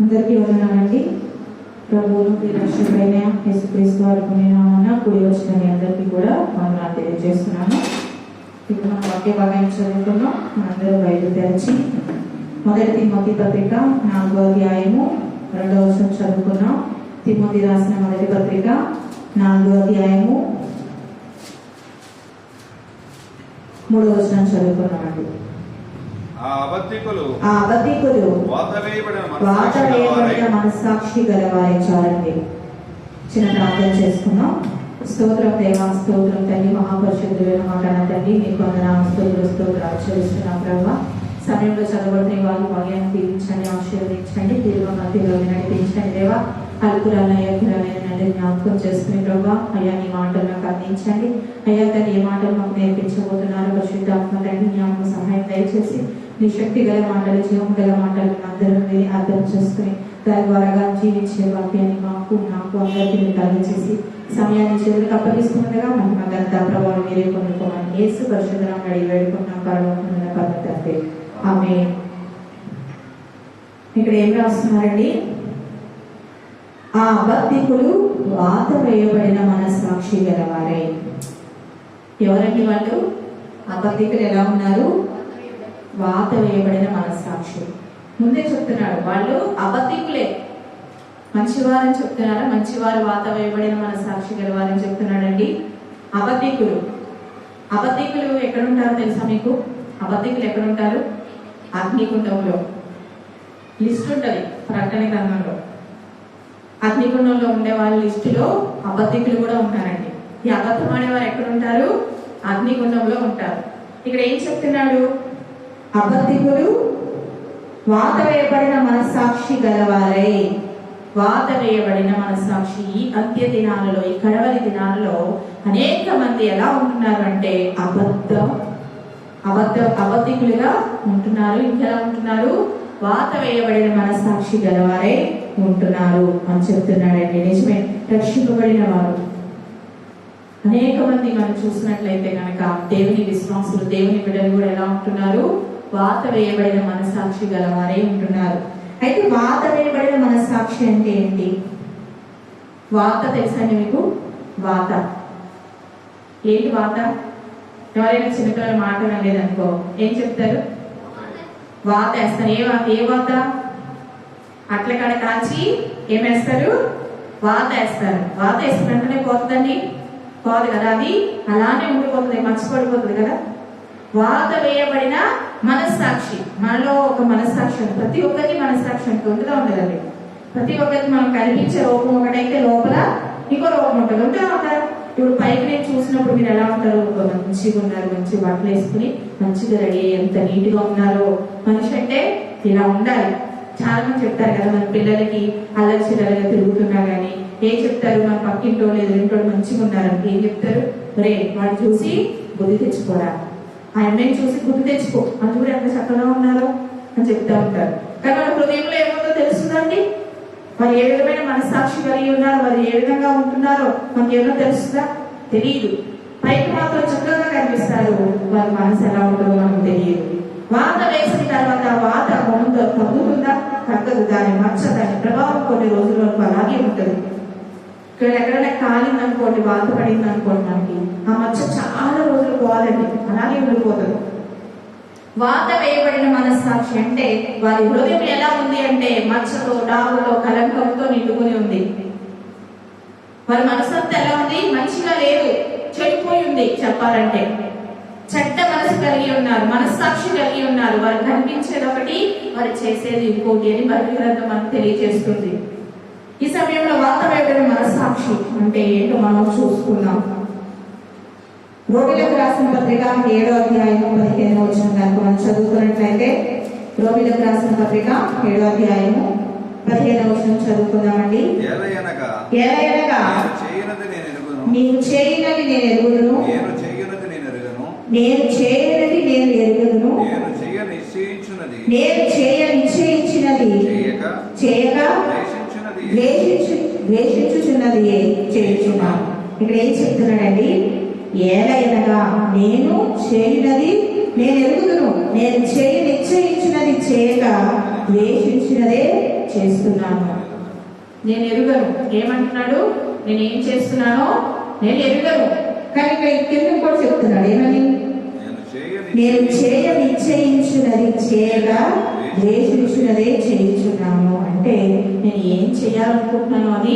అందరికీ వందనాలండి. ప్రభువును రక్షకుడైన యేసుక్రీస్తు వారి పుణ్యనామాన కూడి వచ్చిన మీ అందరికీ కూడా వందనాలు తెలియజేస్తున్నాను. ఇప్పుడు మనం వాక్య భాగాన్ని చదువుకున్నాం. మనందరూ బైబిల్ తెరిచి మొదటి తిమోతి పత్రిక 4వ అధ్యాయము 2వ వచనం చదువుకున్నాం. తిమోతి రాసిన మొదటి పత్రిక 4వ అధ్యాయము 3వ వచనం చదువుకున్నామండి. ఆ అబద్ధికులు వాత వేయబడిన మనస్సాక్షి గలవారే చాలండి. చిన్న ప్రార్థన చేసుకున్నాం. స్తోత్రం దేవా, స్తోత్రం తల్లి, మహాపరిశుద్ధులైన మాట తండ్రి, నీకు వందనాలు, స్తోత్రాలు చెల్లిస్తున్నాం. ప్రభావ సమయంలో చదవబడిన వాళ్ళు వాక్యాన్ని దీవించండి, ఆశీర్వదించండి, తిరుగు నడిపించండి. దేవా అల్పురాలైన జ్ఞాపకం చేసుకుని ప్రభావ అయ్యా నీ మాటలు నాకు అందించండి. అయ్యా తను ఏ మాటలు మాకు నేర్పించబోతున్నారు పరిశుద్ధాత్మ తండ్రి జ్ఞాపకం సహాయం దయచేసి నీ శక్తి గల మాటలు, జీవం గల మాటలు అందరూ అర్థం చేసుకుని దాని ద్వారా జీవించే వాక్యాన్ని నాకు అందరికీ కలిగజేసి సమయాన్ని చేతులకు అప్పగిస్తుండగా మహిమ ఘనత ప్రభావం మీరే పొందుకోమని యేసు పరిశుద్ధనామమున అడిగి వేడుకుంటున్నాం. పరలోకమందున్న పరమ తండ్రి, ఆమేన్. ఇక్కడ ఏం రాస్తున్నారండి? ఆ అబద్ధికులు వాత వేయబడిన మనస్సాక్షి గలవారే. ఎవరండి వాళ్ళు? అబద్ధికులు ఎలా ఉన్నారు? వాత వేయబడిన మనస్సాక్షి. ముందే చెప్తున్నాడు వాళ్ళు అబద్ధికులే. మంచివారని చెప్తున్నారా? మంచివారు వాత వేయబడిన మనస్సాక్షి గలవారని చెప్తున్నాడండి. అబద్ధికులు ఎక్కడుంటారో తెలుసా మీకు? అబద్ధికులు ఎక్కడుంటారు? అగ్నికుండంలో లిస్ట్ ఉంటుంది ప్రకటన గ్రంథంలో. అగ్నిగుండంలో ఉండే వాళ్ళ లిస్టులో అబద్ధికులు కూడా ఉంటారండి. ఈ అబద్ధం ఆడేవారు ఎక్కడుంటారు? అగ్నిగుండంలో ఉంటారు. ఇక్కడ ఏం చెప్తున్నాడు? అబద్ధికులు వాత వేయబడిన మనస్సాక్షి గలవారే. వాత వేయబడిన మనస్సాక్షి. ఈ అంత్య దినాలలో, ఈ కడవరి దినాలలో అనేక మంది ఎలా ఉంటున్నారు అంటే అబద్ధికులుగా ఉంటున్నారు. ఇంకెలా ఉంటున్నారు? వాత వేయబడిన మనస్సాక్షి గలవారే ఉంటున్నారు అని చెప్తున్నాడండి. నిజమే, రక్షింపబడిన వారు అనేక మంది మనం చూసినట్లయితే కనుక దేవుని విశ్వాసులు, దేవుని బిడ్డలు కూడా ఎలా ఉంటున్నారు? వాత వేయబడిన మనస్సాక్షి గలవారే ఉంటున్నారు. అయితే వాత వేయబడిన మనస్సాక్షి అంటే ఏంటి? వాత తెలుసండి మీకు? వాత ఏంటి? వాత ఎవరైనా చిన్నపిల్లల మాట లేదనుకో ఏం చెప్తారు? వాత వేస్తారు. ఏ వాత? అట్ల కాడ కాల్చి ఏమేస్తారు? వాత వేస్తారు. వాత వేసిన వెంటనే పోతుందండి? పోదు కదా, అది అలానే ఉండిపోతుంది, మర్చిపడిపోతుంది కదా. వాత వేయబడిన మనస్సాక్షి. మనలో ఒక మనస్సాక్షి, ప్రతి ఒక్కరికి మనస్సాక్షి ఉంటుందా ఉండదండి? ప్రతి ఒక్కరికి మనం కనిపించే రూపం ఒకటైతే లోపల ఇంకో రూపం ఉంటుంది. ఉంటారు. ఇప్పుడు పైకి నేను చూసినప్పుడు మీరు ఎలా ఉంటారు? మంచిగా ఉన్నారు, మంచి బట్టలు వేసుకుని మంచిగా రెడీ అయ్యి ఎంత నీట్ గా ఉన్నారో. మనిషి అంటే ఇలా ఉండాలి. చాలా మంది చెప్తారు కదా, మన పిల్లలకి అల్లరి చిల్లరగా తిరుగుతున్నా గానీ ఏం చెప్తారు? మన పక్కింటో లేదు ఇంటో మంచిగా ఉన్నారని ఏం చెప్తారు? రే వాడు చూసి బుద్ధి తెచ్చుకోరా, ఆ అమ్మాయిని చూసి బుద్ధి తెచ్చుకో, అది కూడా ఎంత చక్కగా ఉన్నారో అని చెప్తా ఉంటారు. కానీ మన హృదయంలో ఏమవుతుందో తెలుస్తుందండి? వారు ఏ విధమైన మనస్సాక్షి కలిగి ఉన్నారు, వారు ఏ విధంగా ఉంటున్నారో మనకి ఏమో తెలుస్తుందా? తెలియదు. పైకి మాత్రం చక్కగా కనిపిస్తారు, వారి మనసు ఎలా ఉంటుందో మనకు తెలియదు. వాత వేసిన తర్వాత వాత బొమ్మతో తగ్గుతుందా? తగ్గదు. దాని మచ్చ, దాని ప్రభావం కొన్ని రోజుల వరకు అలాగే ఉంటుంది. ఇక్కడ ఎక్కడైనా కాలిందనుకోండి, వాత పడింది అనుకోండి, మనకి ఆ మచ్చ చాలా రోజులు పోవాలండి, అలాగే ఉండిపోతుంది. వాత వేయబడిన మనస్సాక్షి అంటే వారి హృదయం ఎలా ఉంది అంటే మచ్చతో, డాగుతో, కలంకంతో నిండుకుని ఉంది. వారి మనసంతా ఎలా ఉంది? మంచిగా లేదు, చెడిపోయి ఉంది. చెప్పాలంటే చెడ్డ మనసు కలిగి ఉన్నారు, మనస్సాక్షి కలిగి ఉన్నారు. వారు కనిపించేది ఒకటి, వారు చేసేది ఇంకోటి అని బైబిల్ గ్రంథం మనకు తెలియజేస్తుంది. ఈ సమయంలో వాత వేయబడిన మనస్సాక్షి అంటే ఏంటో మనం చూసుకుందాం. రోమిలకు రాసిన పత్రిక 7వ అధ్యాయం 15వ వచనం కనుక మనం చదువుకున్నట్లయితే, రోమిలకు రాసిన పత్రిక 7వ అధ్యాయం 15వ వచనం చదువుకుందామండి. ఏలయనగా నీవు చేయనది నేను ఎరుగుదును, నేను చేయనది నేను ఎరుగుదును, నేను చేయ నిశ్చయించినది చేయక ద్వేషించుచున్నది చేయుచున్నాను. ఇక్కడ ఏం చెప్తున్నాడండి? ఏలయనగా నేను చేయనది నేను ఎరుగుదును, నేను చేయ నిశ్చయించినది చేయక ద్వేషించినదే చేస్తున్నాను. నేను ఎరుగను. ఏమంటున్నాడు? నేను ఏం చేస్తున్నానో నేను ఎరుగను. కానీ ఇక్కడ కింద కూడా చెప్తున్నాడు ఏమని? నేను చేయ నిశ్చయించున్నది చేయగా ద్వేషించున్నదే చేయించున్నాను. అంటే నేను ఏం చేయాలనుకుంటున్నానో అది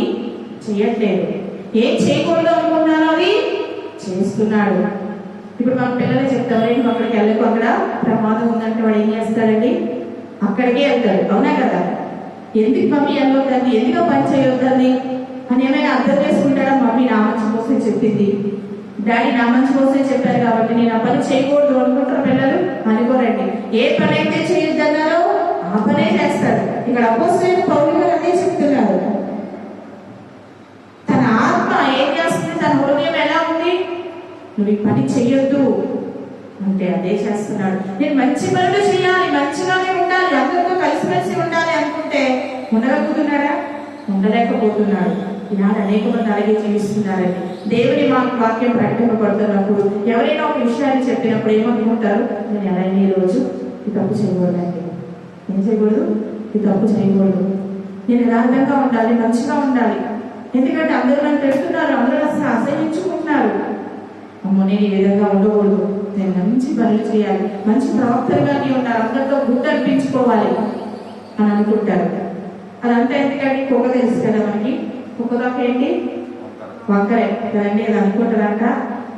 చేయట్లేదు, ఏం చేయకూడదు అనుకుంటున్నానో అది చేస్తున్నాడు. ఇప్పుడు మన పిల్లలే చెప్తారు, నేను అక్కడికి వెళ్ళకు, అక్కడ ప్రమాదం ఉందంటే వాడు ఏం చేస్తాడండి? అక్కడికే వెళ్తాడు. అవునా కదా? ఎందుకు మమ్మీ వెళ్ళొద్దండి, ఎందుకు పని చేయొద్దండి అని ఏమైనా అర్థం చేసుకుంటాడా? మమ్మీ నా మంచి కోసం చెప్పింది, డాడీ నా మంచి కోసం చెప్పారు కాబట్టి నేను ఆ పని చేయకూడదు అనుకుంటారు పిల్లలు? అనుకోరండి. ఏ పని అయితే చేయొద్దన్నారో ఆ పనే చేస్తాడు. ఇక్కడ అపోస్తలుడైన పౌలు గారు అదే చెప్తున్నారు. తన ఆత్మ ఏం చేస్తుంది, తన హృదయం ఎలా ఉంది? నువ్వు ఈ పని చెయ్యొద్దు అంటే అదే చేస్తున్నాడు. నేను మంచి పనులు చేయాలి, మంచిగానే ఉండాలి, అందరితో కలిసిమెలిసి ఉండాలి అనుకుంటే ఉండగలుగుతున్నాడా? ఉండలేకపోతున్నాడు. ఈనాడు అనేక మంది అలాగే జీవిస్తున్నారండి. దేవుని వాక్యం ప్రకటింపబడుతున్నప్పుడు ఎవరైనా ఒక విషయాన్ని చెప్పినప్పుడు ఏమనుకుంటారు? నేను ఎలా ఈ రోజు ఈ తప్పు చేయకూడదండి, ఏం చేయకూడదు, ఈ తప్పు చేయకూడదు, నేను యథార్థంగా ఉండాలి, మంచిగా ఉండాలి. ఎందుకంటే అందరూ నన్ను పెడుతున్నారు, అందరూ అసలు అసహించుకుంటున్నారు. అమ్మో నేను ఈ విధంగా ఉండకూడదు, నేను మంచి పనులు చేయాలి, మంచి ప్రవక్తలుగానే ఉండాలి, అందరితో గుర్తు అనిపించుకోవాలి అని అనుకుంటారు. అదంతా ఎందుకంటే కుక్క తెలుసు కదా మనకి. కుక్కదాకా ఏంటి? వంకరే కదండి. అది అనుకుంటారంట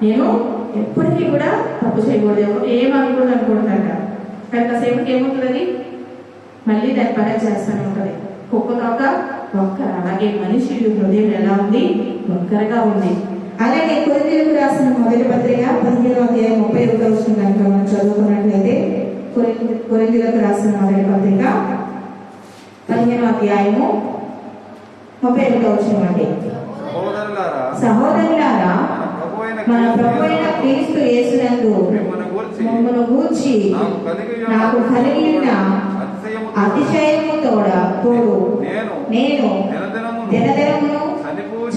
నేను ఎప్పటికీ కూడా తప్పు చేయకూడదు, ఏమనుకూడదు అనుకుంటారంట. కానీ కాసేపటికి ఏమవుతుంది? అది మళ్ళీ దాని పని చేస్తూనే ఉంటుంది. కుక్కదాక వంకర. అలాగే మనిషి హృదయం ఎలా ఉంది? వంకరగా ఉంది. అలాగే కొరింథీయులకు రాసిన మొదటి పత్రిక 15వ అధ్యాయం 31వ వచనం కనుక మనం చదువుకున్నట్లయితే, కొరింథీయులకు రాసిన మొదటి పత్రిక 15వ అధ్యాయము 31వ వచనం అండి. సహోదరులారా, మన ప్రభు అయిన క్రీస్తు యేసునందు మిమ్మును గూర్చి నాకు కలిగి ఉన్న అతిశయము తోడు నేను దినదినమును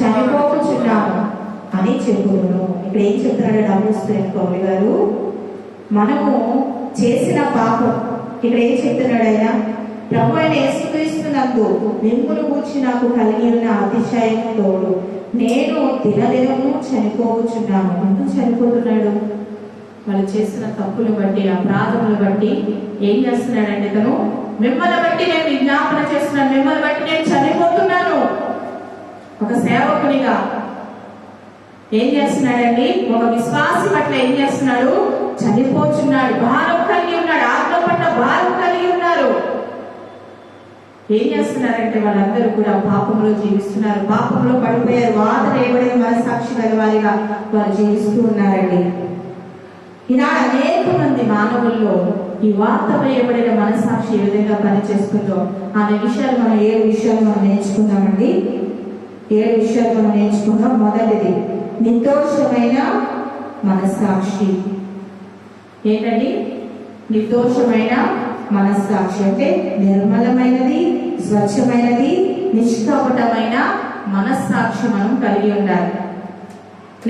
చనిపోతున్నాను అని చెప్పుదును. ఇక్కడ ఏం చెప్తున్నాడు అపోస్తలుడైన పౌలు గారు? మనము చేసిన పాపం ఇక్కడ ఏం చెప్తున్నాడు ఆయన? ప్రభు అయిన యేసుక్రీస్తునందు మిమ్మును గూర్చి నాకు కలిగి ఉన్న అతిశయము తోడు నేను దినదినము చనిపోతున్నాను. ఎందుకు చనిపోతున్నాడు? వాళ్ళు చేసిన తప్పులు బట్టి, అపరాధములు బట్టి ఏం చేస్తున్నాడంటే తను మిమ్మల్ని బట్టి నేను విజ్ఞాపన చేస్తున్నాను, మిమ్మల్ని బట్టి నేను చనిపోతున్నాను. ఒక సేవకునిగా ఏం చేస్తున్నాడండి? ఒక విశ్వాసి పట్ల ఏం చేస్తున్నాడు? చనిపోతున్నాడు. భారం కలిగి ఉన్నాడు, ఆత్మ పట్ల భారం కలిగి ఉన్నారు. ఏం చేస్తున్నారంటే వాళ్ళందరూ కూడా పాపంలో జీవిస్తున్నారు, పాపంలో పడిపోయారు, వాదన వేయబడిన మనసాక్షి గల వారిగా వారు జీవిస్తూ ఉన్నారండి. ఈనాడు అనేక మంది మానవుల్లో ఈ వార్త వేయబడిన మనసాక్షి ఏ విధంగా పనిచేస్తుందో అనే విషయాలు మనం 7 విషయాలు మనం నేర్చుకుందామండి. 7 విషయాలు మనం నేర్చుకుందాం. మొదటిది నిర్దోషమైన మనస్సాక్షి. ఏంటండి? నిర్దోషమైన మనస్సాక్షి అంటే నిర్మలమైనది, స్వచ్ఛమైనది, నిష్కపటమైన మనస్సాక్షి మనం కలిగి ఉండాలి.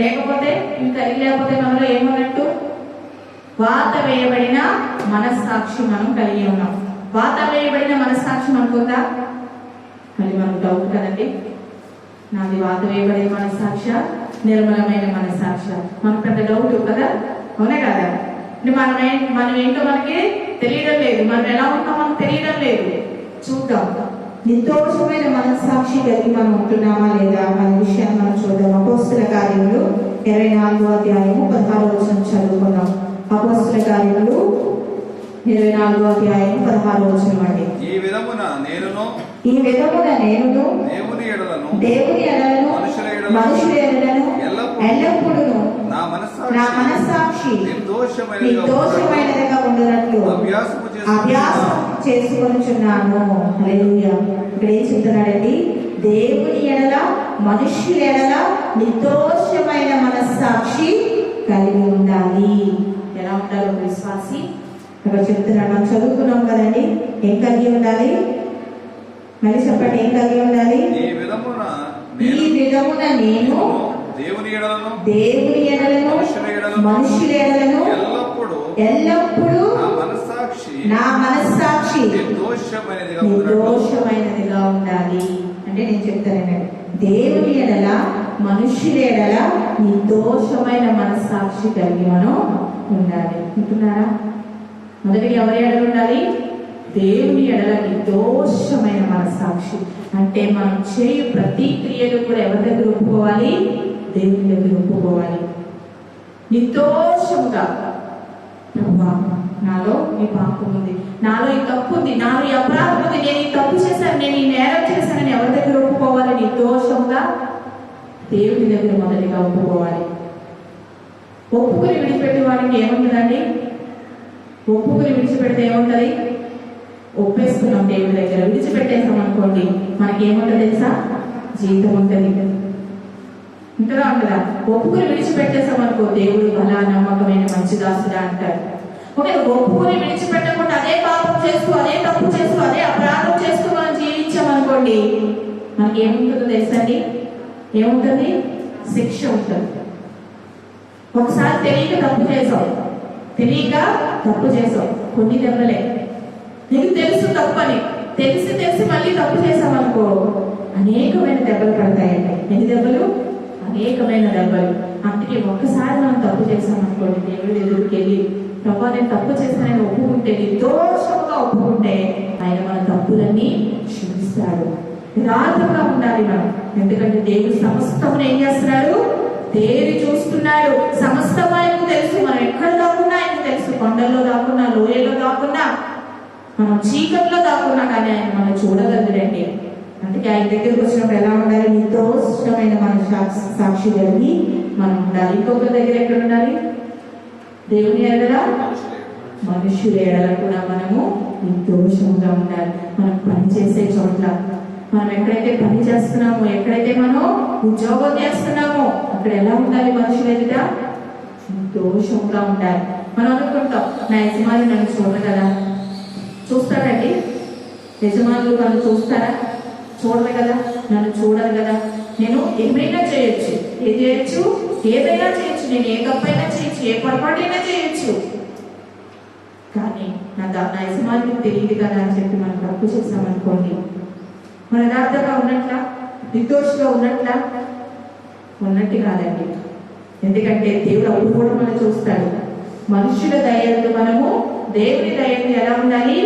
లేకపోతే ఇవి కలిగి లేకపోతే మనలో ఏమన్నట్టు? వాత వేయబడిన మనస్సాక్షి మనం కలిగి ఉన్నాం. వాత వేయబడిన మనస్సాక్షి మనకుందా? మళ్ళీ మనకు డౌట్ కదండి, నాది వాత వేయబడిన మనస్సాక్ష, నిర్మలమైన మనస్సాక్ష? మనకు పెద్ద డౌట్ కదా, అవునే కదా? మనం ఏంటో మనకి తెలియడం లేదు, మనం ఎలా ఉంటాం మనకు తెలియడం లేదు. చూద్దాం, నిర్దోషమైన మనస్సాక్షి కలిగి మనం ఉంటున్నామా లేదా అనే విషయాన్ని మనం చూద్దాం. అపోస్తల కార్యములు 24వ అధ్యాయము 16వ వచనం చదువుకుందాం. అపోస్తల కార్యములు 24వ అధ్యాయము 16వ వచనం అండి. ఈ విధమున నేనును దేవుని ఎడలను మనుషుల ఎడలను ఎల్లప్పుడూ నా మనస్సాక్షి నిర్దోషమైనదిగా ఉండునట్లు అభ్యాసం చేసుకొనుచున్నాను. హల్లెలూయా. ఇక్కడ ఏం చెప్తున్నాడండి? దేవుని ఎడల మనుషుల ఎడల నిర్దోషమైన మనస్సాక్షి కలిగి ఉండాలి. ఎలా ఉండాలి ఒక విశ్వాసి? అక్కడ చెప్తున్నాడు. మనం చదువుకున్నాం కదండి, ఏం కలిగి ఉండాలి? మళ్ళీ చెప్పండి, ఏం కలిగి ఉండాలి? ఈ విధమున నేను దేవుని ఎడలను మనుషుల ఎడలను ఎల్లప్పుడూ నా మనస్సాక్షి నిర్దోషమైనదిగా అంటే నేను చెప్తానండి, దేవుని ఎడల మనుషుల ఎడల నిర్దోషమైన మనస్సాక్షి కలిగి మనం ఉండాలి. ఉంటున్నారా? మొదటిగా ఎవరి ఎడల ఉండాలి? దేవుని ఎడల నిర్దోషమైన మనస్సాక్షి. అంటే మనం చేయు ప్రతి క్రియలు కూడా ఎవరి దగ్గర ఒప్పుకోవాలి? దేవుని దగ్గర ఒప్పుకోవాలి. నిర్దోషంగా, ప్రభువా నాలో ఈ పాపం ఉంది, నాలో ఈ తప్పు ఉంది, నాలో ఈ అపరాధం ఉంది, నేను ఈ తప్పు చేశాను, నేను ఈ నేరం చేశానని ఎవరి దగ్గర ఒప్పుకోవాలి? నిర్దోషంగా దేవుని దగ్గర మొదటిగా ఒప్పుకోవాలి. ఒప్పుకుని విడిచిపెట్టే వాడికి ఏముంటుందండి? ఒప్పుకుని విడిచిపెడితే ఏముంటది? ఒప్పేసుకున్నాం దేవుడి దగ్గర, విడిచిపెట్టేసాం అనుకోండి, మనకి ఏముంటుంది తెలుసా? జీవితం ఉంటుంది. ఉంటుందా? ఉంటుందా? ఒప్పుకుని విడిచిపెట్టేసాం అనుకో, దేవుడు బలా నమ్మకమైన మంచి దాసుడా అంటారు. ఓకే, ఒప్పుకుని విడిచిపెట్టకుండా అదే పాపం చేస్తూ, అదే తప్పు చేస్తూ, అదే అపరాధం చేస్తూ మనం జీవించామనుకోండి, మనకి ఏముంటుందో తెలుసండి? ఏముంటుంది? శిక్ష ఉంటుంది. ఒకసారి తెలియక తప్పు చేసావు, కొన్ని దెబ్బలే. నీకు తెలుసు తప్పని, తెలిసి మళ్ళీ తప్పు చేసామనుకో, అనేకమైన దెబ్బలు పడతాయండి. ఎన్ని దెబ్బలు? అనేకమైన దెబ్బలు. అందుకే ఒక్కసారి మనం తప్పు చేసామనుకోండి, దేవుడి ఎదురుకి వెళ్ళి, ప్రభా నేను తప్పు చేశానని ఒప్పుకుంటే, నిర్దోషంగా ఒప్పుకుంటే, ఆయన మన తప్పులన్నీ క్షమిస్తాడు. యథార్థంగా ఉండాలి మనం. ఎందుకంటే దేవుడు సమస్తమును ఏం చేస్తున్నాడు? తేరి చూస్తున్నాడు. సమస్తం ఆయనకు తెలుసు. మనం ఎక్కడ దాక్కున్నా ఆయనకు తెలుసు. కొండల్లో దాక్కున్నా, లోయలో దాక్కున్నా, మనం చీకట్లో దాక్కున్నా కానీ ఆయన మనం చూడగలరండి. అందుకే ఆయన దగ్గరకు వచ్చినప్పుడు ఎలా ఉండాలి? నిర్దోషమైన మన సాక్షి కలిగి మనం ఉండాలి. ఇంకొకరి దగ్గర ఎక్కడ ఉండాలి? దేవుని ఎడల మనుషుల ఎడల కూడా మనము నిర్దోషంగా ఉండాలి. మనం పనిచేసే చోట్ల, మనం ఎక్కడైతే పని చేస్తున్నామో, ఎక్కడైతే మనం ఉద్యోగం చేస్తున్నామో, అక్కడ ఎలా ఉండాలి? మనుషుల ఎదుట నిర్దోషంగా ఉండాలి. మనం అనుకుంటాం, నా యజమాని నన్ను చూడరు కదా. చూస్తాడండి? యజమానులు నన్ను చూస్తారా? చూడరు కదా, నన్ను చూడరు కదా. నేను ఏమైనా చేయొచ్చు, ఏదైనా చేయొచ్చు, నేను ఏ తప్పైనా చేయొచ్చు, ఏ పొరపాటైనా చేయొచ్చు, కానీ నా యజమానికి తెలియదు కదా అని చెప్పి మనం తప్పు చేసామనుకోండి, మన యథార్థంగా ఉన్నట్లా? నిర్దోషిగా ఉన్నట్లా? ఉన్నట్టు కాదండి. ఎందుకంటే దేవుడు అప్పుడు కూడా మనం చూస్తాడు. మనుషుల దయను మనము దేవుని దయని ఎలా ఉండాలి?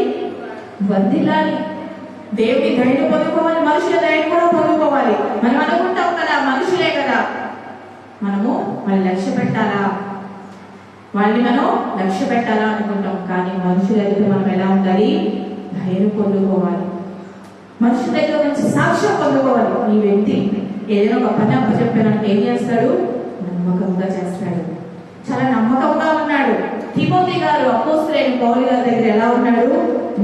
వర్ధిల్లాలి. దేవుని దయను పొందుకోవాలి, మనుషుల దయను కూడా పొందుకోవాలి. మనం అనుకుంటాం కదా, మనుషులే కదా, మనము వాళ్ళని లక్ష్య పెట్టాలా, మనం లక్ష్య పెట్టాలా అనుకుంటాం. కానీ మనుషుల దగ్గర మనం ఎలా ఉండాలి? దయను పొందుకోవాలి. మనుషుల దగ్గర నుంచి సాక్ష్యం పొందుకోవాలి. ఈ వ్యక్తి ఏదైనా ఒక పని అప్పచెప్పానంటే ఏం చేస్తాడు? నమ్మకంగా చేస్తాడు. చాలా నమ్మకంగా ఉన్నాడు. తిమోతి గారు అపోస్తలుడైన పౌలు గారి దగ్గర ఎలా ఉన్నాడు?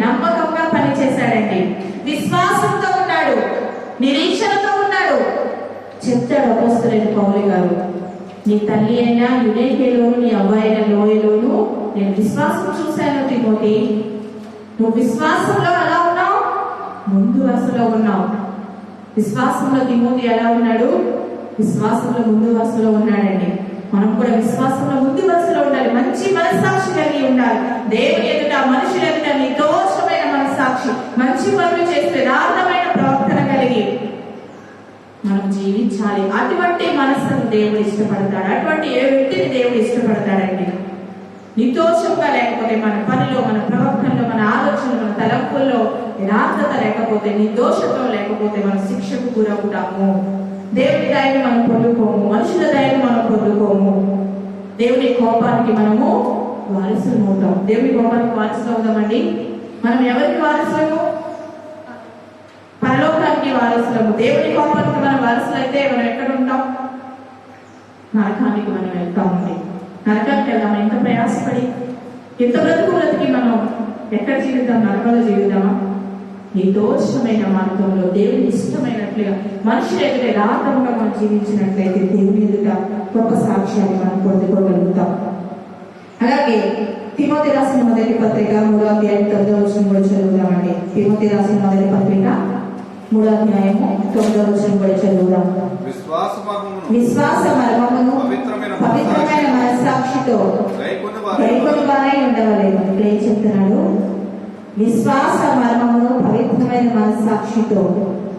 నమ్మకంగా పని చేశాడండి. విశ్వాసంతో ఉన్నాడు, నిరీక్షణతో ఉన్నాడు. చెప్తాడు అపోస్తలుడైన పౌలు గారు, నీ తల్లి అయినా యునేకేలోను, నీ అవ్వ అయిన లోయలోను నేను విశ్వాసం చూశాను. తిమోతి, నువ్వు విశ్వాసంలో ఎలా ఉన్నావు? ముందు వరుసలో ఉన్నావు. విశ్వాసంలో తిమోతి ఎలా ఉన్నాడు? విశ్వాసంలో ముందు వరుసలో ఉన్నాడండి. మనం కూడా విశ్వాసంలో ముందు వరుసలో ఉండాలి. మంచి మనస్సాక్షి కలిగి ఉండాలి. దేవుని ఎదుట, మనుషుల ఎదుట నిర్దోషమైన మనస్సాక్షి, మంచి పనులు చేస్తే యథార్థమైన ప్రవర్తన కలిగి మనం జీవించాలి. అటువంటి మనస్సును దేవుడు ఇష్టపడతాడు. అటువంటి ఏ వ్యక్తిని దేవుడు ఇష్టపడతాడండి? నిర్దోషంగా లేకపోతే, మన పనిలో, మన ప్రవర్తనలో, మన ఆలోచనలో, మన తలంపుల్లో యథార్థత లేకపోతే, నిర్దోషత్వం లేకపోతే మనం శిక్షకు గురవుతాము. దేవుని దయని మనం పొందుకోము, మనుషుల దయని మనం పొందుకోము. దేవుని కోపానికి మనము వారసులు అవుతాం. దేవుని కోపానికి వారసులు అవుతామండి. మనం ఎవరికి వారసులము? పరలోకానికి వారసులము. దేవుని కోపానికి మనం వారసులు అయితే మనం ఎక్కడ ఉంటాం? నరకానికి మనం వెళ్తామండి. నరకానికి వెళ్దాం. ఎంత ప్రయాసపడి, ఎంత బ్రతికి మనం ఎక్కడ జీవిద్దాం? నరకంలో జీవిద్దామా? నిర్దోషమైన మార్గంలో దేవుని ఇష్టమైనట్లుగా మనుషులు ఎదుట యథార్థంగా మనం జీవించినట్లయితే దేవుని ఎదుట గొప్ప సాక్ష్యాన్ని మనం పొందుకోగలుగుతాం. అలాగే తిమోతి రాసిన మొదటి పత్రిక 3వ అధ్యాయం 9వ వచనం కూడా చదువుదామండి. తిమోతి రాసిన మొదటి పత్రిక 3వ అధ్యాయము 9వ వచనం కూడా చదువుదాం. విశ్వాస మర్మమును పవిత్రమైన మనస్సాక్షితో గైకొని వారై ఉండవలెను. ఇక్కడ ఏం చెప్తున్నాడు? విశ్వాస మర్మమును పవిత్రమైన మనస్సాక్షి మనస్సాక్షితో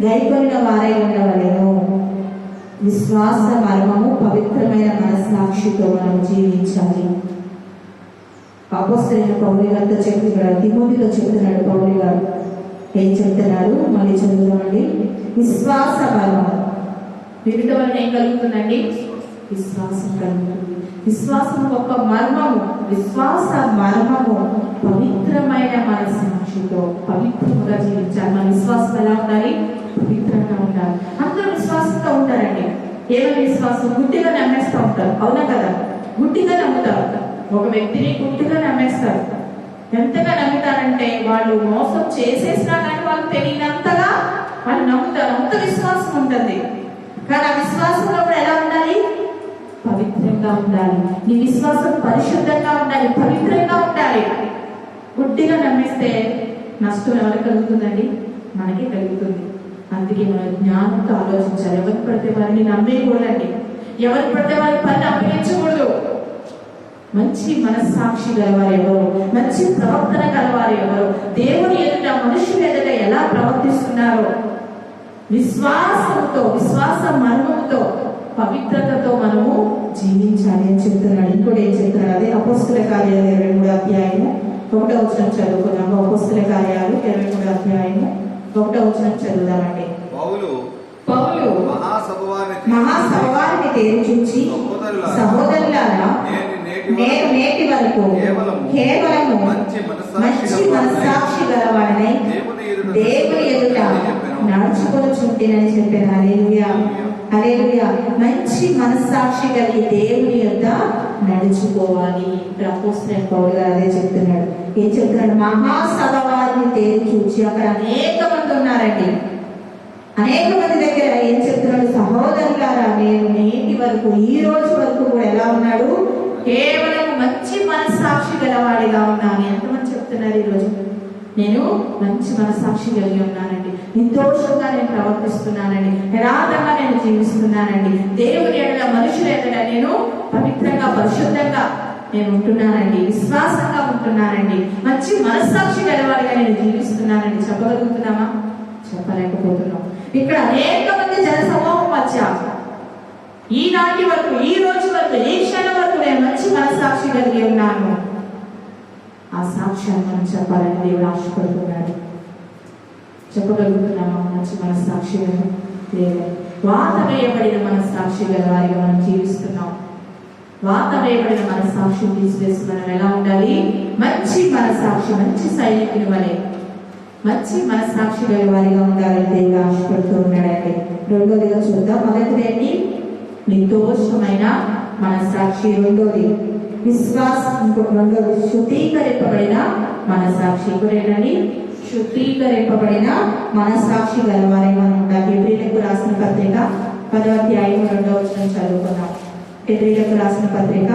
గైకొనిన వారై ఉండవలెను. విశ్వాస మర్మము పవిత్రమైన మనస్సాక్షితో మనం జీవించాలి. అపోస్తలుడైన పౌలు గారితో చెప్తున్నాడు, తిమోతితో చెప్తున్నాడు పౌలు గారు. ఏం చెప్తున్నారు? మళ్ళీ చదువుదామండి. విశ్వాస మర్మము వీటి వలన ఏం కలుగుతుందండి? విశ్వాసం కలుగుతుంది. విశ్వాసం ఒక మర్మము. విశ్వాస మర్మము పవిత్రమైన మనస్సాక్షితో పవిత్రముగా జీవించాలి. మన విశ్వాసం ఎలా ఉండాలి? పవిత్రంగా ఉండాలి. అందరూ విశ్వాసంతో ఉంటారండి. ఏమైనా విశ్వాసం గుడ్డిగా నమ్మేస్తూ ఉంటారు. అవునా కదా? గుడ్డిగా నమ్ముతారు. ఒక వ్యక్తిని గుడ్డిగా నమ్మేస్తారు. ఎంతగా నమ్ముతారంటే వాళ్ళు మోసం చేసేసినా కానీ వాళ్ళు తెలియనంతగా వాళ్ళు నమ్ముతారు. అంత విశ్వాసం ఉంటుంది. కానీ ఆ విశ్వాసంలో కూడా ఎలా ఉండాలి? పవిత్రంగా ఉండాలి. నీ విశ్వాసం పరిశుద్ధంగా ఉండాలి, పవిత్రంగా ఉండాలి. గుడ్డిగా నమ్మేస్తే నష్టం ఎవరికి కలుగుతుందండి? మనకే కలుగుతుంది. అందుకే మనం జ్ఞానంతో ఆలోచించాలి. ఎవరు పడితే వారిని నమ్మేయకూడదండి. ఎవరు పడితే వారి పని అప్పగించకూడదు. మంచి మనస్సాక్షి గలవారు ఎవరు? మంచి ప్రవర్తన గలవారు ఎవరు? దేవుని ఎదుట, మనుషుల ఎదుట ఎలా ప్రవర్తిస్తున్నారో విశ్వాసంతో, విశ్వాస మర్మముతో, పవిత్రతతో మనము జీవించాలి అని చెప్తున్నాడు. ఇంకోటి ఏం చెప్తున్నాడు? అదే అపోస్తల కార్యాలు 23వ అధ్యాయము 1వ వచనం చదువుకున్నాము. అపోస్తల కార్యాలు 23వ అధ్యాయము 1వ వచనం చదువుదామండి. పౌలు మహాసభవారిని తేరుచూచి, సహోదరులారా, నేను నేటి వరకు కేవలము మంచి మనస్సాక్షి గలవాడనై దేవుని ఎదుట నడుచుకొనుచుంటినని చెప్పాను. హల్లెలూయా, హల్లెలూయా. మంచి మనస్సాక్షి కలిగి దేవుని యొద్ద నడుచుకోవాలి. అపోస్తలుడైన పౌలు గారు అదే చెప్తున్నాడు. ఏం చెప్తున్నాడు? మహాసభ వారిని తేరు చూచి, అక్కడ అనేక మంది ఉన్నారండి. అనేక మంది దగ్గర ఏం చెప్తున్నాడు? సహోదరులారా, నేను నేటి వరకు, ఈ రోజు వరకు కూడా ఎలా ఉన్నాడు? కేవలం మంచి మనస్సాక్షి గలవాడిగా ఉన్నాను. ఎంతమంది చెప్తున్నారు ఈరోజు? నేను మంచి మనస్సాక్షి కలిగి ఉన్నానండి, నిర్దోషంగా నేను ప్రవర్తిస్తున్నానండి, యథార్థంగా నేను జీవిస్తున్నానండి, దేవుని ఎడల, మనుషుల ఎడల నేను పవిత్రంగా, పరిశుద్ధంగా నేను ఉంటున్నానండి, విశ్వాసంగా ఉంటున్నానండి, మంచి మనస్సాక్షి గలవాడిగా నేను జీవిస్తున్నానండి. చెప్పగలుగుతున్నామా? చెప్పలేకపోతున్నాం. ఇక్కడ అనేక మంది జన సమూహం వచ్చారు. ఈనాటి వరకు, ఈ రోజు వరకు, ఈ క్షణం వరకు నేను మంచి మనస్సాక్షి కలిగి ఉన్నాను. ఆ సాక్ష్యాన్ని మనం చెప్పాలని దేవుడు ఆశపడుతున్నాడు. చెప్పగలుగుతున్నామా? మంచి మనస్సాక్షి లేదు. వాత వేయబడిన మనస్సాక్షి గల వారిగా మనం జీవిస్తున్నాం. వాత వేయబడిన మనస్సాక్షిని తీసివేసి మనం ఎలా ఉండాలి? మంచి మనస్సాక్షి, మంచి సైనికుని వలె మంచి మనస్సాక్షి గల వారిగా ఉండాలని దేవుడు ఆశపడుతూ ఉన్నాడండి. రెండోదిగా చూద్దాం. మొదటిదేంటి? నిర్దోషమైన మనస్సాక్షి. రెండోది విశ్వాసం. రెండోది శుద్ధీకరింపబడిన మనస్సాక్షి. ఇప్పుడేనండి, శుద్ధీకరింపబడిన మనస్సాక్షి గలవారే మనం ఉండాలి. ఎబ్రీయులకు రాసిన పత్రిక 10వ అధ్యాయం 2వ వచనం చదువుకున్నాం. ఎబ్రీయులకు రాసిన పత్రిక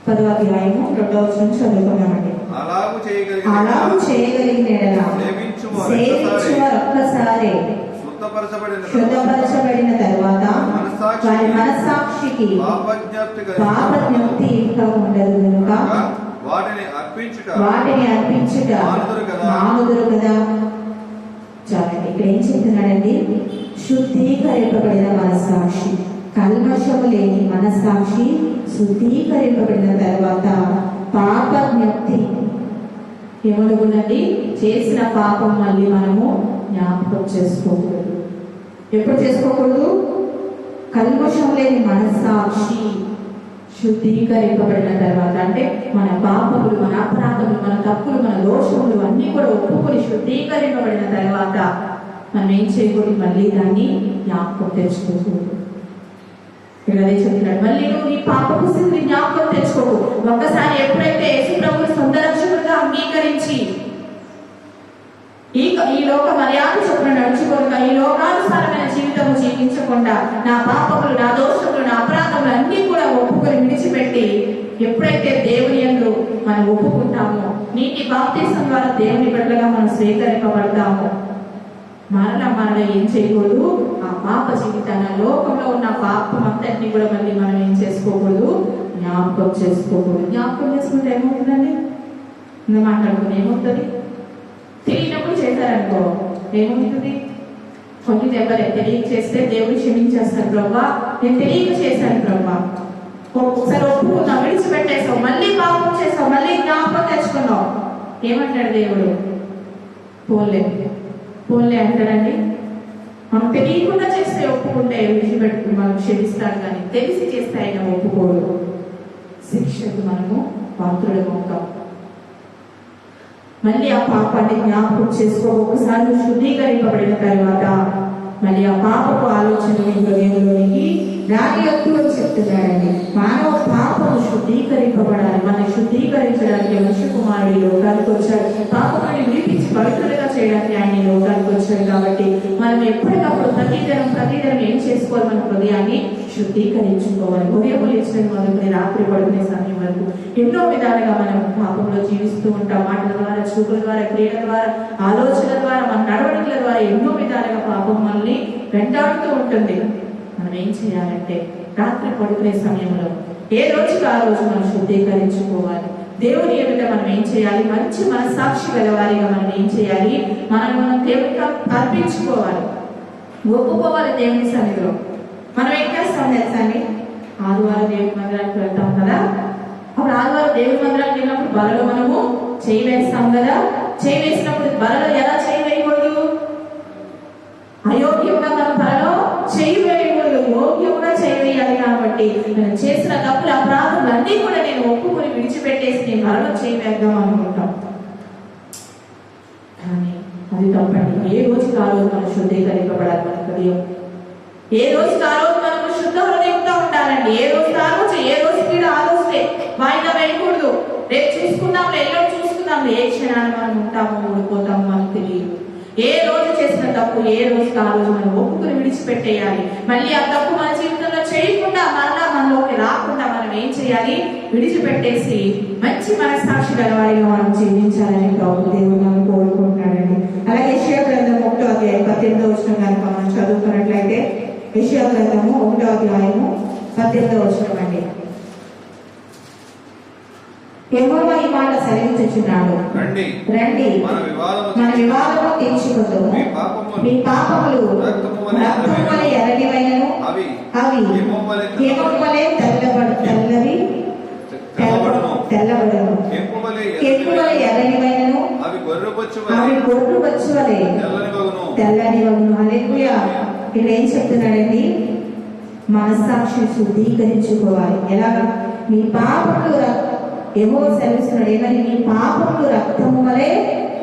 10వ అధ్యాయం 2వ వచనం చదువుకున్నామండి. అలాగు చేయగలిగిన ఒక్కసారి శుద్ధపరచబడిన తర్వాత వారి మనస్సాక్షికి పాపజ్ఞప్తి ఇంకా ఉండదు కనుక వాటిని అర్పించుట మానుదురు కదా. చాలండి. ఇక్కడ ఏం చెప్తున్నాడండి? శుద్ధీకరింపబడిన మనస్సాక్షి, కల్మషము లేని మనస్సాక్షి శుద్ధీకరింపబడిన తర్వాత పాపజ్ఞప్తి. ఏమనుకున్నది? చేసిన పాపం మళ్ళీ మనము జ్ఞాపకం చేసుకోకూడదు. ఎప్పుడు చేసుకోకూడదు? కల్మషం లేని మనస్సాక్షి శుద్ధీకరింపబడిన తర్వాత, అంటే మన పాపములు, మన అపరాధములు, మన తప్పులు, మన దోషములు అన్నీ కూడా ఒప్పుకొని శుద్ధీకరింపబడిన తర్వాత మనం ఏం చేయకూడదు? మళ్ళీ దాన్ని జ్ఞాపకం తెచ్చుకోకూడదు. ఇక్కడ అదే చెప్తున్నాడు. మళ్ళీ నువ్వు నీ పాపపు స్థితిని జ్ఞాపకం తెచ్చుకోకు. ఒక్కసారి ఎప్పుడైతే యేసు ప్రభువుని సొంత రక్షకుడిగా అంగీకరించి ఈ లోక మర్యాద చొప్పున నడుచుకోక, ఈ లోకానుసారమైన జీవితము జీవించకుండా, నా పాపములు, నా దోషములు, నా అపరాధములు అన్ని కూడా ఒప్పుకొని విడిచిపెట్టి ఎప్పుడైతే దేవుని యందు మనం ఒప్పుకుంటామో, నీటి బాప్తిసం ద్వారా దేవుని బిడ్డలుగా మనం స్వీకరింపబడతాము, మరల ఏం చేయకూడదు? ఆ పాప జీవితాన్ని, లోకంలో ఉన్న పాపం అంతటినీ కూడా మళ్ళీ మనం ఏం చేసుకోకూడదు? జ్ఞాపకం చేసుకోకూడదు. జ్ఞాపకం చేసుకుంటే ఏమవుతుందండి? మాట్లాడుకుని ఏమవుతుంది? తెలియనప్పుడు చేశారనుకో ఏమవుతుంది? కొన్ని దెబ్బలే. తెలియక చేస్తే దేవుడు క్షమించేస్తాడు. ప్రభా నేను తెలియక చేశాను ప్రభా. ఒకసారి ఒప్పుకున్నావు, విడిచిపెట్టేసావు, మళ్ళీ పాపం చేసావు, మళ్ళీ జ్ఞాపకం తెచ్చుకున్నావు. ఏమంటాడు దేవుడు? పోలే పోలే అంటాడండి. మనం తెలియకుండా చేస్తే ఒప్పుకుంటే విడిచిపెట్టు మనం క్షమిస్తాడు, కానీ తెలిసి చేస్తే ఆయన ఒప్పుకోడు. శిక్షకు మనము పాత్రులు అవుతాం. మళ్ళీ ఆ పాపాన్ని జ్ఞాపకం చేసుకో. ఒకసారి శుద్ధీకరింపబడిన తర్వాత మళ్ళీ ఆ పాపపు ఆలోచన హృదయంలోనికి రానియొద్దు అని చెప్తున్నాడండి. మానవ పాపము శుద్ధీకరింపబడాలి. మనం శుద్ధీకరించడానికి మనుష్య కుమారుడు లోకానికి వచ్చాడు. పాపముని విడిపించి పవిత్రులుగా చేయడానికి ఆయన లోకానికి వచ్చాడు. కాబట్టి మనం ఎప్పటికప్పుడు ప్రతిదినం ఏం చేసుకోవాలి? మన హృదయాన్ని శుద్ధీకరించుకోవాలి. ఉదయం లేచిన మొదలుకొని రాత్రి పడుకునే సమయం వరకు ఎన్నో విధాలుగా మనం పాపంలో జీవిస్తూ ఉంటాం. మాటల ద్వారా, చూపుల ద్వారా, క్రియల ద్వారా, ఆలోచనల ద్వారా, మన నడవడికల ద్వారా ఎన్నో విధాలుగా పాపం మనల్ని వెంటాడుతూ ఉంటుంది. మనం ఏం చేయాలంటే రాత్రి పడుకునే సమయంలో ఏ రోజుకి ఆ రోజు మనం శుద్ధీకరించుకోవాలి. దేవుని ఎదుట మనం ఏం చేయాలి? మంచి మనస్సాక్షి గలవారిగా మనం ఏం చేయాలి? మనం దేవునికి అర్పించుకోవాలి, ఒప్పుకోవాలి దేవుని సన్నిధిలో. మనం ఏం చేస్తాం తెలుసా అండి? ఆదివారం దేవుని మందిరానికి వెళ్తాం కదా. అప్పుడు ఆదివారం దేవుని మందిరానికి వెళ్ళినప్పుడు బలలో మనము చేయి వేస్తాం కదా. చేయి వేసినప్పుడు బలలో ఎలా చేయి వేయకూడదు? అయోగ్యంగా మన బలలో చేయి వేయకూడదు, యోగ్యంగా చేయి వేయాలి. కాబట్టి నేను చేసిన తప్పులు, అపరాధములు అన్నీ కూడా నేను ఒప్పుకొని విడిచిపెట్టేసి నేను బలలో చేయి వేద్దాం అనుకుంటాం. కానీ అది తప్పండి. ఏ రోజుకి ఆ రోజు మనం శుద్ధీకరింపబడాలి. మన హృదయం ఏ రోజుకి ఆ రోజు మనకు శుద్ధ హృదయంగా ఉండాలండి. ఏ రోజుకి ఆ రోజు, ఏ రోజుకి ఆ రోజులే వాయిదా వేయకూడదు. రేపు చూసుకుందాం, ఎల్లుండి చూసుకుందాం. ఏ క్షణాన్ని మనం ఉంటామో ఊడిపోతామో మనకు తెలియదు. ఏ రోజు చేసిన తప్పు ఏ రోజుకి ఆ రోజు మనం ఒప్పుకుని విడిచిపెట్టేయాలి. మళ్ళీ ఆ తప్పు మన జీవితంలో చేయకుండా, మరలా మనలోకి రాకుండా మనం ఏం చేయాలి? విడిచిపెట్టేసి మంచి మనస్సాక్షి గలవారిగా మనం జీవించాలని ప్రభు దేవుడు మనం కోరుకుంటున్నాడండి. అలాగే యెషయా గ్రంథం 1వ అధ్యాయం 18వ వచనం కనుక మనం చదువుకున్నట్లయితే, యెషయా గ్రంథము 1వ అధ్యాయము 18వ వచనం అండి. యెహోవా ఈ మాట సెలవిచ్చుచున్నాడు, రండి మన వివాదము తీర్చుకుందుము. మీ పాపములు రక్తము వలె ఎర్రనివైనను అవి హిమము వలె తెల్లబడును. కెంపు వలె ఎర్రనివైనను అవి గొర్రెబొచ్చు వలె తెల్లనివగును. హల్లెలూయా. ఇక్కడ ఏం చెప్తున్నాడండి? మనస్సాక్షిని శుద్ధీకరించుకోవాలి. ఎలాగా? మీ పాపములు యెహోవా సెలవిస్తున్నాడు. ఏమని? మీ పాపములు రక్తము వలె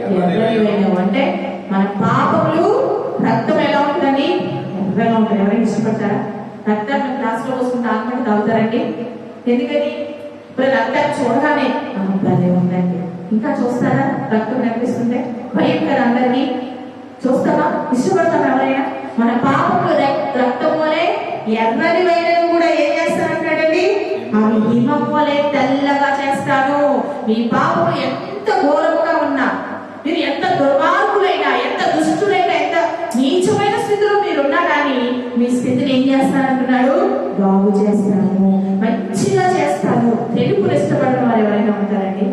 ఎర్రనివైనవి. అంటే మన పాపములు రక్తం ఎలా ఉంటుందని? ఎర్రగా ఉంటుంది. ఎవరైనా ఇష్టపడతారా? రక్తం గ్లాస్ లో పోసుకుంటే ఆత్మకి తాగుతారండి. ఎందుకని? ఇప్పుడు రక్తాన్ని చూడగానే భలే ఉందండి, ఇంకా చూస్తారా? రక్తం కనిపిస్తుంటే భయం కదా అందరినీ. చూస్తామా? ఇష్టపడతాం ఎవరైనా? మన పాపములు రక్తం వలె ఎర్రనివైనవి కూడా ఏం చేస్తానంటాడండి? అవి హిమం వలె తెల్లగా చేస్తాను. మీ పాపము ఎంత ఘోరముగా ఉన్నా, మీరు ఎంత దుర్మార్గులైనా, ఎంత దుష్టులైనా, ఎంత నీచమైన స్థితిలో మీరున్నా కానీ మీ స్థితిని ఏం చేస్తానంటున్నాడు? బాగు చేస్తాను, మంచిగా చేస్తాను. తెలుపులు ఇష్టపడిన వారు ఎవరైనా ఉంటారండి?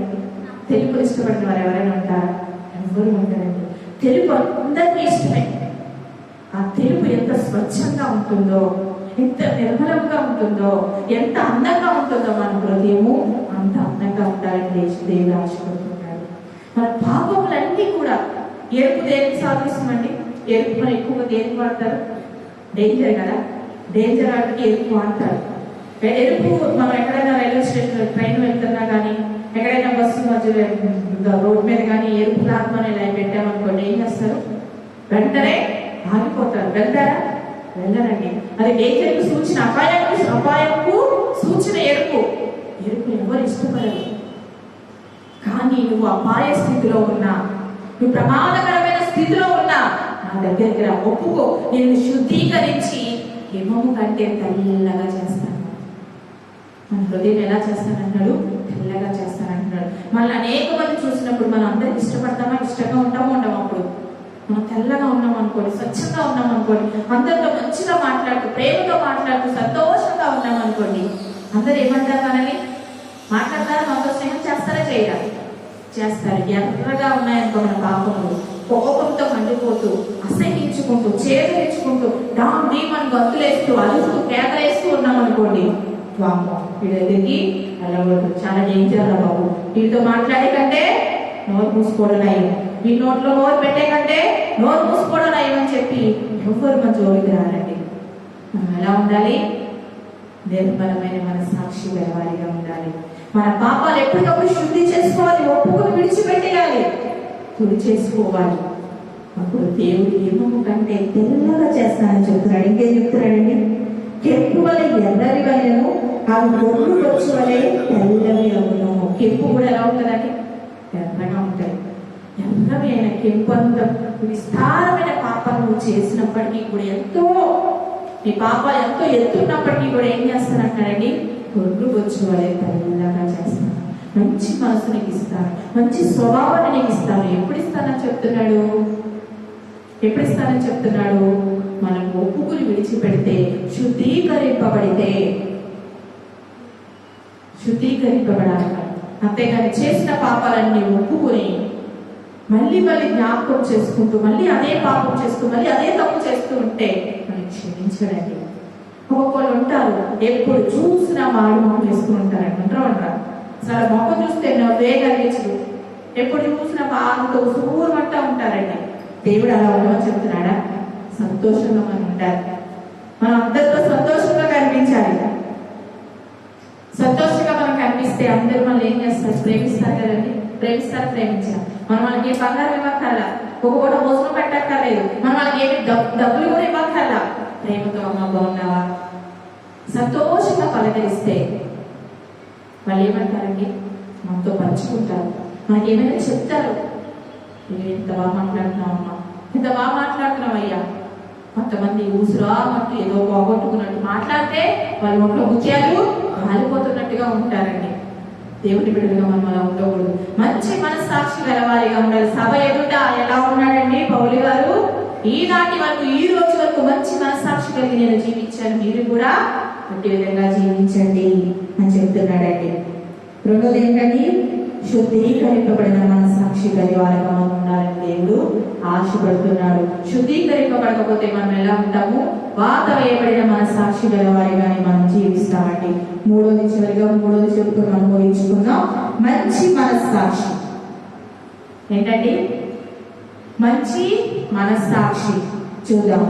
తెలుపులు ఇష్టపడిన వారు ఎవరైనా ఉంటారా? ఎవరు ఉంటారండి? తెలుపు అందరికీ ఇష్టమే. ఆ తెలుపు ఎంత స్వచ్ఛంగా ఉంటుందో, ఎంత నిర్మలంగా ఉంటుందో, ఎంత అందంగా ఉంటుందో మన హృదయము అంత అందంగా ఉండాలని దేవుడు ఆశపడుతున్నాడు. మన పాపములన్నీ కూడా ఎరుపు దేనికి సాధిస్తామండి? ఎరుపు మనం ఎక్కువగా దేనికి వాడతారు? డేంజర్ కదా. డేంజర్ వాటికి ఎరుపు వాడతారు. ఎరుపు మనం ఎక్కడైనా రైల్వే స్టేషన్ ట్రైన్ వెళ్తున్నా కానీ, ఎక్కడైనా బస్సు మధ్యలో రోడ్ మీద కానీ ఎరుపు క్లాత్ మనం ఇలా పెట్టామనుకోండి, ఏం చేస్తారు? వెంటనే ఆగిపోతారు. వెళ్తారా? వెళ్ళరండి. అది డేంజర్కు సూచన, అపాయంకు సూచన. ఎరుపు ఎవరు ఇష్టపడరు. కానీ నువ్వు అపాయ స్థితిలో ఉన్నా, నువ్వు ప్రమాదకరమైన స్థితిలో ఉన్నా, నా దగ్గరికి రా, ఒప్పుకో. నేను శుద్ధీకరించి హిమము కంటే తెల్లగా చేస్తాను. మన హృదయం ఎలా చేస్తానంటున్నాడు? తెల్లగా చేస్తానంటున్నాడు. మళ్ళీ అనేక మంది చూసినప్పుడు మనం అందరికి ఇష్టపడతామా? ఇష్టంగా ఉంటామో ఉండము? అప్పుడు మనం తెల్లగా ఉన్నాం అనుకోండి, స్వచ్ఛంగా ఉన్నాం అనుకోండి, అందరితో మంచిగా మాట్లాడుతూ, ప్రేమతో మాట్లాడుతూ, సంతోషంగా ఉన్నాం అనుకోండి, అందరు ఏమంటారు? మనల్ని మాట్లాడతారా? మనతో స్నేహం చేస్తారా? చేయరా? చేస్తారు. ఎర్రగా ఉన్నాయనుకో మన పాపములు, కోపంతో మండిపోతూ, అసహించుకుంటూ, చేదరించుకుంటూ, డామ్ డీమని గంతులేస్తూ, అరుస్తూ, కేకలేస్తూ ఉన్నాం అనుకోండి, వామ్మో వీడి దగ్గరికి వెళ్ళకూడదు, చాలా డేంజర్ రా బాబు, వీటితో మాట్లాడే కంటే నోరు మూసుకోవడం అయ్యి, మీ నోట్లో నోరు పెట్టే కంటే నోరు మూసుకోవడం అయ్యమని చెప్పి ఎవరు మన జోలికి రారండి. మనం ఎలా ఉండాలి? నిర్మలమైన మన సాక్షి గలవారిగా ఉండాలి. మన పాపాలు ఎప్పటికప్పుడు శుద్ధి చేసుకోవాలి, ఒప్పుకొని విడిచిపెట్టేయాలి, తుడి చేసుకోవాలి. అప్పుడు దేవుడు ఏమో కంటే తెల్లగా చేస్తానని చెప్తున్నాడు. ఇంకేం చెప్తున్నాడండి? కెంపు వలె ఎర్రని వలెను, అవి బొగ్గు బొచ్చు వలె తెల్లవి అవును. కెంపు కూడా ఎలా ఉంటుందండి? ఎర్రగా ఉంటాయి. ఎర్రవి అయిన కెంపు అంత విస్తారమైన పాపాలు నువ్వు చేసినప్పటికీ కూడా, ఎంతో నీ పాపాలు ఎంతో ఎత్తున్నప్పటికీ కూడా ఏం చేస్తానంటాడండి? బొగ్గు బొచ్చు వలె తెల్లగా చేస్తాను. మంచి మనసు నీకు ఇస్తాను, మంచి స్వభావాన్ని నీకు ఇస్తాను. ఎప్పుడు ఇస్తానని చెప్తున్నాడు? ఎప్పుడు ఇస్తానని చెప్తున్నాడు? మనం ఒప్పుకుని విడిచిపెడితే, శుద్ధీకరింపబడాలి. అంతేగాని చేసిన పాపాలన్నీ ఒప్పుకుని మళ్ళీ మళ్ళీ జ్ఞాపకం చేసుకుంటూ, మళ్ళీ అదే పాపం చేస్తూ, మళ్ళీ అదే తప్పు చేస్తూ ఉంటే మనం క్షమించడండి. ఒక్కొక్కళ్ళు ఉంటారు, ఎప్పుడు చూసినా మాడు మొహం వేసుకుని ఉంటారండి. అంటారు అసలు మొహం చూస్తే వేగా లేచదు, ఎప్పుడు చూసినా బాధతో సూరమంటా ఉంటారండి. దేవుడు అలా ఉండమని చెప్తున్నాడా? సంతోషంగా మనం ఉండాలి. మనం అందరితో సంతోషంగా కనిపించాలి. సంతోషంగా మనం కనిపిస్తే అందరూ మనం ఏం చేస్తారు? ప్రేమిస్తారు కదండి. ప్రేమించాలి. మనం వాళ్ళకి ఏ బంగారం ఇవ్వక్కర్లా, ఒక పూట భోజనం పెట్టక్కర్లేదు, మనం వాళ్ళకి ఏమి డబ్బులు కూడా ఇవ్వక్కర్లా. ప్రేమతో అమ్మ బాగున్నావా, సంతోషంగా పలకరిస్తే వాళ్ళు ఏమంటారండి? మనతో పంచుకుంటారు, మనకి ఏమైనా చెప్తారు. నువ్వు ఎంత బాగా మాట్లాడుతున్నావు అమ్మా, ఎంత బాగా మాట్లాడుతున్నావు అయ్యా. కొంతమంది ఊసురామంటూ ఏదో పోగొట్టుకున్నట్టు మాట్లాడితే వాళ్ళ ఒంట్లో ముత్యాలు కాలిపోతున్నట్టుగా ఉంటారండి. దేవుని బిడ్డలుగా మనం అలా ఉండకూడదు. మంచి మనస్సాక్షి గలవారిగా ఉండాలి. సభ ఎదుట ఎలా ఉన్నాడండి పౌలు గారు? ఈనాటి వరకు, ఈ రోజు వరకు మంచి మనస్సాక్షి కలిగి నేను జీవించాను, మీరు కూడా అట్టి విధంగా జీవించండి అని చెప్తున్నాడండి. రెండోది ఏంటండి? శుద్ధీకరింపబడిన మనస్సాక్షి గలవారిగా మనం ఉండాలని దేవుడు ఆశపడుతున్నాడు. శుద్ధీకరింపబడకపోతే మనం ఎలా ఉంటాము? వాత వేయబడిన మనస్సాక్షి గలవారిగానే మనం జీవిస్తామండి. మూడోది చెప్పుకుని అనుభవించుకుందాం. మంచి మనస్సాక్షి ఏంటండి? మంచి మనస్సాక్షి చూద్దాం.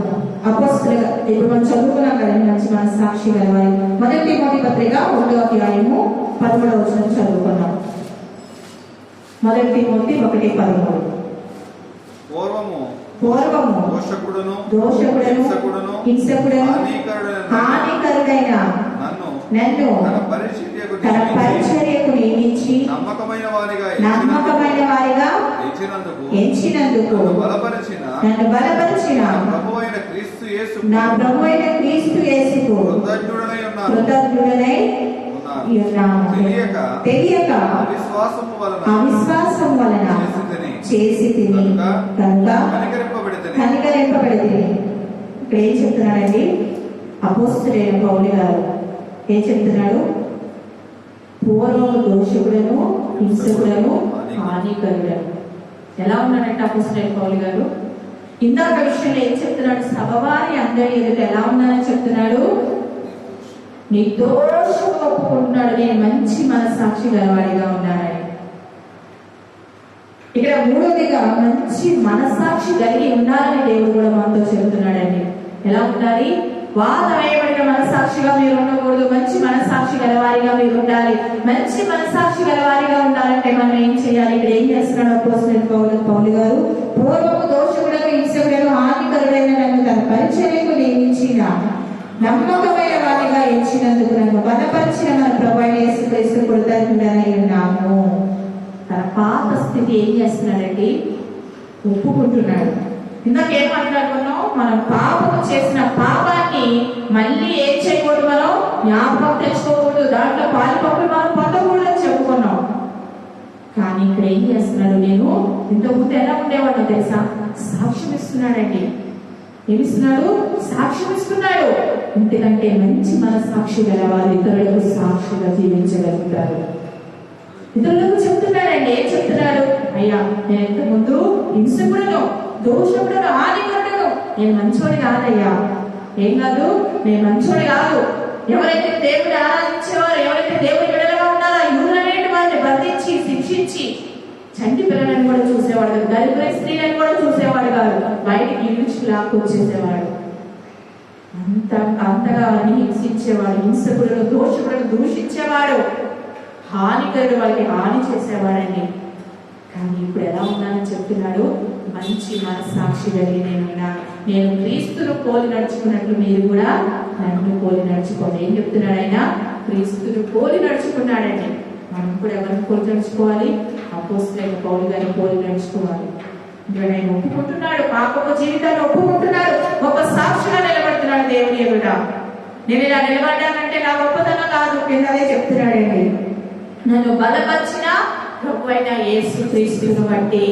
అపోస్తలుగా ఇప్పుడు మనం చదువుకున్నాం కదండి మంచి మనస్సాక్షి గలవారి. మొదటి తిమోతి పత్రిక 1వ అధ్యాయము 13వ వచనం చదువుకున్నాం. మొదటి తిమోతి 1:13. పూర్వము దోషకుడను హింసకుడను హానికరుడైన నన్ను తన పరిచర్యకు నియమించి నమ్మకమైన వారిగా ఎంచినందుకు నన్ను బలపరిచిన నా ప్రభువైన క్రీస్తు యేసుకు కృతజ్ఞుడనై తెలియక అవిశ్వాసం వలన చేసి తిని కనుక కనికరింపబడితిని. ఇక్కడ ఏం చెప్తున్నాడండి అపోస్తలుడైన పౌలు గారు? ఏం చెప్తున్నాడు? పూర్వము దోషకుడను హింసకుడను హానికరుడను. ఎలా ఉన్నాడంటే అపోస్తలుడైన పౌలు గారు? ఇందాక విషయంలో ఏం చెప్తున్నాడు? సభవారి అందరి ఎదుట ఎలా ఉన్నానని చెప్తున్నాడు? నిర్దోషంగా ఒప్పుకుంటున్నాడు, నేను మంచి మనస్సాక్షి గలవాడిగా ఉన్నానని. ఇక్కడ మూడోదిగా మంచి మనస్సాక్షి కలిగి ఉండాలని దేవుడు కూడా మనతో చెబుతున్నాడండి. ఎలా ఉండాలి? వాత వేయబడిన మనస్సాక్షిగా మీరు ఉండకూడదు, మంచి మనస్సాక్షి గలవారిగా మీరు ఉండాలి. మంచి మనస్సాక్షి గలవారిగా ఉండాలంటే మనం ఏం చేయాలి? ఇక్కడ ఏం చేస్తున్నాడు అపోస్తలుడైన పౌలు గారు? పూర్వము దోషకుడను హింసకుడను హానికరుడైన నన్ను తన పరిచర్యకు నియమించిన నమ్మకమైన వారిగా ఎంచినందుకు నన్ను బలపరిచిన మన ప్రభువైన యేసుక్రీస్తు కృతజ్ఞుడనై ఉన్నాము. తన పాత స్థితి ఏం చేస్తున్నాడండి? ఒప్పుకుంటున్నాడు. ఇందాక ఏం మాట్లాడుకున్నాం? మనం పాపము చేసిన పాపాన్ని మళ్ళీ ఏం చేయకూడదు, మనం జ్ఞాపకం తెచ్చుకోకూడదు, దాంట్లో పాలుపప్పులు మనం పొందకూడదని చెప్పుకున్నాం. కానీ ఇక్కడ ఏం చేస్తున్నాడు? నేను ఇంతకుముందు ఎలా ఉండేవాడో తెలుసా? సాక్ష్యం ఇస్తున్నాడండి. ఏమిస్తున్నాడు? సాక్ష్యం ఇస్తున్నాడు. ఎందుకంటే మంచి మనస్సాక్షి గల వారు ఇతరులకు సాక్షిగా జీవించగలుగుతారు. ఇతరులకు చెప్తున్నాడండి. ఏం చెప్తున్నాడు? అయ్యా, నేను ఇంత ముందు హింసకుడును, దోషకుడును, హానికరుడును, నేను మంచోడి కాదయ్యా. ఏం కాదు, నేను మంచోడి కాదు. ఎవరైతే దేవుని ఆరాధించేవారు, ఎవరైతే దేవుని బిడ్డలుగా ఉన్నారో యూదులనేటి వారిని బంధించి శిక్షించి చంటి పిల్లలను కూడా చూసేవాడు కాదు, దరిద్ర స్త్రీలను కూడా చూసేవాడు కాదు, బయటికి ఈడ్చి లాక్కొచ్చేసేవాడు. అంతగా వారిని హింసించేవాడు, హింసకులను దోషకులను దూషించేవాడు, హానికరుడు వాళ్ళకి హాని చేసేవాడండి. కానీ ఇప్పుడు ఎలా ఉన్నానని చెప్తున్నాడు? మంచి మనస్సాక్షి కలిగి నేను క్రీస్తును పోలి నడుచుకున్నట్లు మీరు కూడా నన్ను పోలి నడుచుకోండి. ఏం చెప్తున్నాడు ఆయన? క్రీస్తును పోలి నడుచుకున్నాడండి. మనం కూడా ఎవరిని పోలి నడుచుకోవాలి? అపోస్తలుడైన పౌలు గారిని పోలి నడుచుకోవాలి. ఇక్కడ ఆయన ఒప్పుకుంటున్నాడు, పాపపు జీవితాన్ని ఒప్పుకుంటున్నాడు, గొప్ప సాక్షిగా నిలబడుతున్నాడు దేవుని ఎదుట. నేను ఇలా నిలబడ్డానంటే నా గొప్పతనం కాదు, కిందనే చెప్తున్నాడండి. నన్ను బలపరిచిన ప్రభువైన యేసు క్రీస్తును బట్టి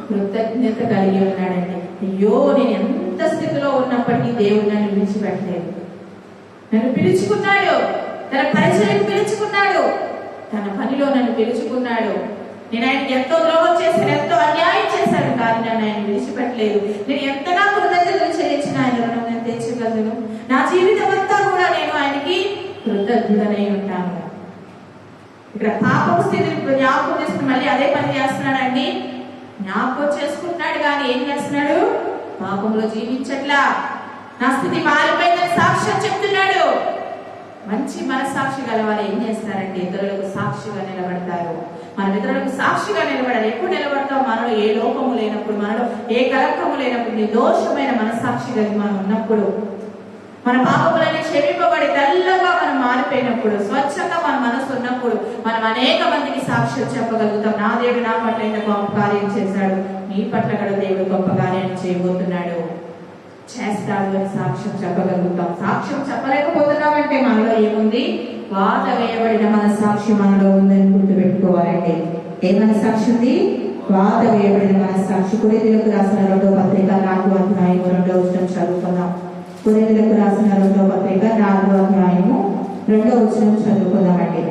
కృతజ్ఞత కలిగి ఉన్నాడండి. అయ్యో, నేను ఎంత స్థితిలో ఉన్నప్పటికీ దేవుడు నన్ను విడిచిపెట్టలేదు. నన్ను పిలుచుకున్నాడు, తన పరిచయకు పిలుచుకున్నాడు, తన పనిలో నన్ను పిలుచుకున్నాడు. నేను ఆయనకి ఎంతో ద్రోహం చేశాను, ఎంతో అన్యాయం చేశాను, కానీ నన్ను ఆయన విడిచిపెట్టలేదు. నేను ఎంతగా కృతజ్ఞతలు చెల్లించిన ఆయన రుణం నేను తీర్చగలను. నా జీవితం అంతా కూడా నేను ఆయనకి కృతజ్ఞతనై ఉంటాను. ఇక్కడ పాపం స్థితిని జ్ఞాపకం చేసుకుని మళ్ళీ అదే పని చేస్తున్నాడండి. జ్ఞాపకం చేసుకుంటున్నాడు కానీ ఏం చేస్తున్నాడు? పాపంలో జీవించట్లా. నా స్థితి మారిపోయిందని సాక్ష్యం చెప్తున్నాడు. మంచి మనస్సాక్షి గలవారు ఏం చేస్తారంటే ఇతరులకు సాక్షిగా నిలబడతారు. మనం ఇతరులకు సాక్షిగా నిలబడాలి. ఎప్పుడు నిలబడతాం? మనలో ఏ లోపము లేనప్పుడు, మనలో ఏ కలకము లేనప్పుడు, నిర్దోషమైన మనస్సాక్షి కలిగి మనం ఉన్నప్పుడు, మన పాపములని క్షమింపబడి తెల్లగా మనం మారిపోయినప్పుడు, స్వచ్ఛంగా మన మనసు ఉన్నప్పుడు మనం అనేక మందికి సాక్ష్యం చెప్పగలుగుతాం. నా దేవుడు నా పట్ల ఇంత గొప్ప కార్యం చేశాడు, నీ పట్ల కూడా దేవుడు గొప్ప కార్యం చేయబోతున్నాడు, చేస్తాడు అని సాక్ష్యం చెప్పగలుగుతాం. సాక్ష్యం చెప్పలేకపోతున్నామంటే మనలో ఏముంది? వాత వేయబడిన మన సాక్ష్యం మనలో ఉందని గుర్తుపెట్టుకోవాలండి. ఏ మన సాక్షి ఉంది? వాత వేయబడిన మన సాక్షి. కొరింథీయులకు రాసిన 2వ పత్రిక 4వ అధ్యాయము 2వ వచనం చదువుకుందాం. కొరింథీయులకు రాసిన 2వ పత్రిక 4వ అధ్యాయము 2వ వచనం చదువుకుందామండి.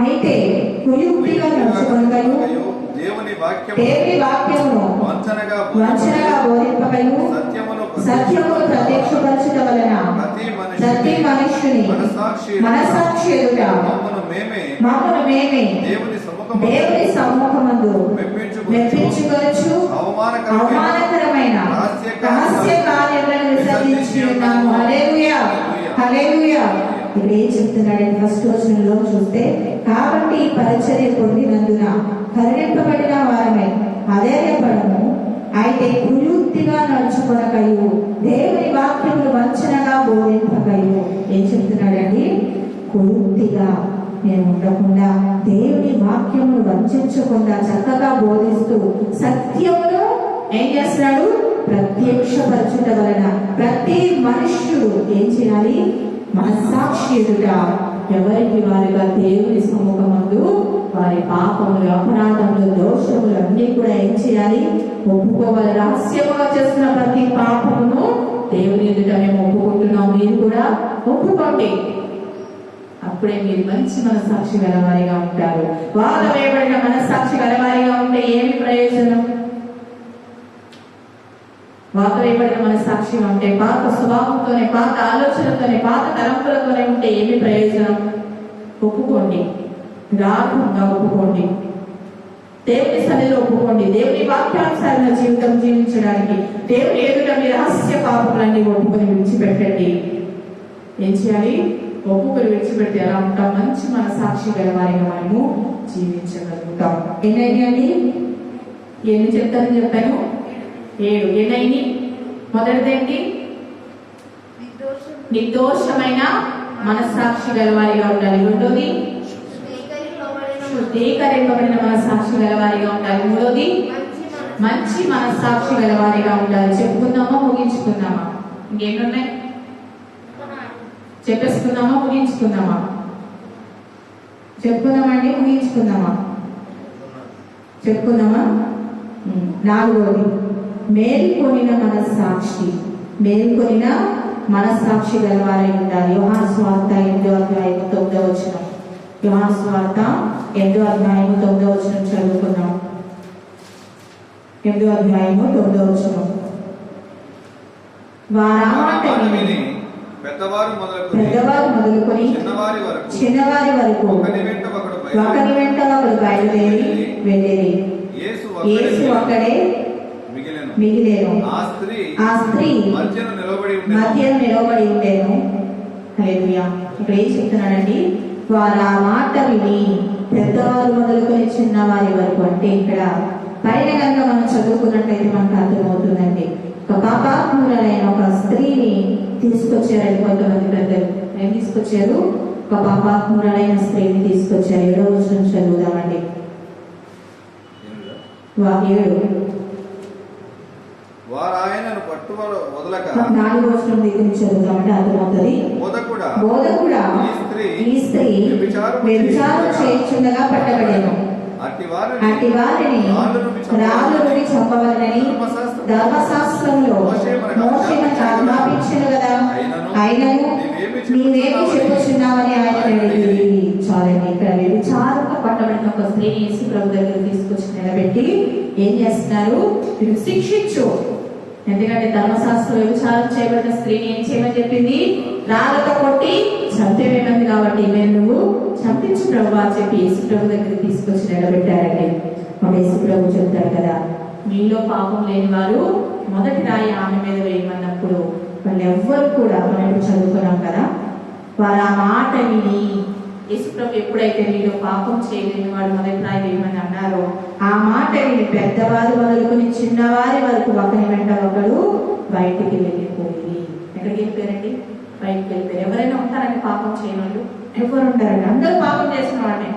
అయితే కుయుక్తిగా నడుచుకొనకయు దేవుని వాక్యమును వంచనగా బోధింపకయు సత్యమును ప్రత్యక్షపరచుట వలన ప్రతి మనుష్యుని మనస్సాక్షి ఎదుట మమ్మును మేమే దేవుని సమ్ముఖమందు మెప్పించుకొనుచు అవమానకరమైన రహస్య కార్యములను విసర్జించి ఉన్నాము. హల్లెలూయా, హల్లెలూయా. ఇక్కడ ఏం చెప్తున్నాడు? ఫస్ట్ వచనంలో చూస్తే, కాబట్టి పరిచర్య పొందినందున కరుణింపబడిన వారమై అధైర్యపడము, అయితే కుయుక్తిగా నడుచుకొనకయు దేవుని వాక్యములు వంచనగా బోధింపకయు. ఏం చెప్తున్నాడండి? కుయుక్తిగా నేను ఉండకుండా, దేవుని వాక్యమును వంచకుండా చక్కగా బోధిస్తూ సత్యమును ఏం చేస్తున్నాడు? ప్రత్యక్షపరచుట వలన ప్రతి మనుష్యుడు ఏం చేయాలి? మనస్సాక్షి ఎదుట ఎవరికి వారిగా దేవుని సముఖమందు వారి పాపములు, అపరాధములు, దోషములు అన్ని కూడా ఏం చేయాలి? ఒప్పుకోవాలి. రహస్యముగా చేస్తున్న ప్రతి పాపమును దేవుని ఎదుట మేము ఒప్పుకుంటున్నాం, మీరు కూడా ఒప్పుకోండి. అప్పుడే మీరు మంచి మనస్సాక్షి గలవారిగా ఉంటారు. వాత వేయబడిన మనస్సాక్షి గలవారిగా ఉంటే ఏమి ప్రయోజనం? వాత వేయబడిన మనస్సాక్షిగా ఉంటే పాత స్వభావంతోనే, పాత ఆలోచనతోనే, పాత తలంపులతోనే ఉంటే ఏమి ప్రయోజనం? ఒప్పుకోండి, రాకుండా ఒప్పుకోండి, దేవుని సన్నిధిలో ఒప్పుకోండి. దేవుని వాక్యానుసారమైన జీవితం జీవించడానికి దేవుని ఎదుట మీ రహస్య పాపములన్నీ ఒప్పుకొని విడిచిపెట్టండి. ఏం చేయాలి? ఒప్పుకొని విడిచిపెడితే ఎలా ఉంటాం? మంచి మనస్సాక్షి గలవారిగా మనము జీవించగలుగుతాం. ఎన్నైనాయండి? ఎన్ని చెప్తానని చెప్పాను? 7. ఎన్నైని? మొదటిదేంటి? నిర్దోషమైన మనస్సాక్షి గలవారిగా ఉండాలి. రెండోది శుద్ధీకరింపబడిన మనస్సాక్షి గలవారిగా ఉండాలి. మూడోది మంచి మనస్సాక్షి గలవారిగా ఉండాలి. చెప్పుకుందామా, ముగించుకుందామా? ఇంకేమున్నాయి? చెప్పేసుకుందామా, ముగించుకుందామా? చెప్పుకుందామండి, ముగించుకుందామా? చెప్పుకుందామా? 4వది మేల్కొనిన మనస్సాక్షి. మేల్కొనిన మనస్సాక్షి గలవారై ఉండాలి. యోహాను సువార్త 8వ అధ్యాయం 9వ వచనం. యోహాను సువార్త 8వ అధ్యాయము 9వ వచనం చదువుకుందాం. 8వ అధ్యాయము 9వ వచనం. వారామాట విని పెద్దవారు మొదలుకొని చిన్నవారి వరకు ఒకరి వెంట ఒకడు బయలుదేరి వెళ్ళేది. యేసు అక్కడే మిగిలేను. ఆ స్త్రీ మధ్యన నిలబడి ఉండేను. హల్లెలూయా. ఇక్కడ ఏం చెప్తున్నాడండి? వారు ఆ మాట విని పెద్దవారు మొదలుకొని చిన్నవారి వరకు, అంటే ఇక్కడ పైన కనుక మనం చదువుకున్నట్లయితే మనకు అర్థమవుతుందండి. ఒక పాపాత్మురాలైన ఒక స్త్రీని తీసుకొచ్చారండి కొంతమంది పెద్దలు. ఏం తీసుకొచ్చారు? ఒక పాపాత్మురాలైన స్త్రీని తీసుకొచ్చారు. 7వ వచనం చదువుదామండి. 7. వారు ఆయనను పట్టు వదలక 4వ వచనం దగ్గర నుంచి చదువుదామంటే అర్థమవుతుంది. బోధకుడా, ఈ స్త్రీ వ్యభిచారం చేయుచుండగా పట్టబడేను. అట్టి వారిని రాళ్ళు నుండి చంపవలనని ధర్మశాస్త్రంలో మోషే మనకు ఆజ్ఞాపించెను కదా. అయినను నీవేమి చెప్పుచున్నావని ఆయన అడిగి. చాలండి. ఇక్కడ వ్యభిచారంగా పట్టబడిన ఒక స్త్రీని యేసు ప్రభు దగ్గర తీసుకొచ్చి నిలబెట్టి ఏం చేస్తున్నారు? మీరు శిక్షించు. ఎందుకంటే ధర్మశాస్త్రం వ్యభిచారం చేయబడిన స్త్రీని ఏం చేయమని చెప్పింది? రాళ్ళతో కొట్టి చంపేమేమంది. కాబట్టి మేము నువ్వు చంపించు ప్రభు అని చెప్పి యేసు ప్రభు దగ్గర తీసుకొచ్చి నిలబెట్టారండి. మా యేసు ప్రభు చెప్తాడు కదా, మీలో పాపం లేని వారు మొదటి రాయి ఆమె మీద వేయమన్నప్పుడు వాళ్ళు ఎవ్వరు కూడా, మనం ఇప్పుడు చదువుకున్నాం కదా, వారు ఆ మాట విని యేసు ప్రభు ఎప్పుడైతే మీలో పాపం చేయలేని వాడు మొదటి రాయి వేయమని అన్నారో ఆ మాట విని పెద్దవారు మొదలుకొని చిన్నవారి వరకు ఒకరి వెంట ఒకడు బయటికి వెళ్ళిపోయి. ఎక్కడికి వెళ్ళిపోయారండి? బయటికి వెళ్ళిపోయారు. ఎవరైనా ఉంటారండి పాపం చేయని వాళ్ళు? ఎవరు ఉంటారండి? అందరూ పాపం చేసిన వాడే.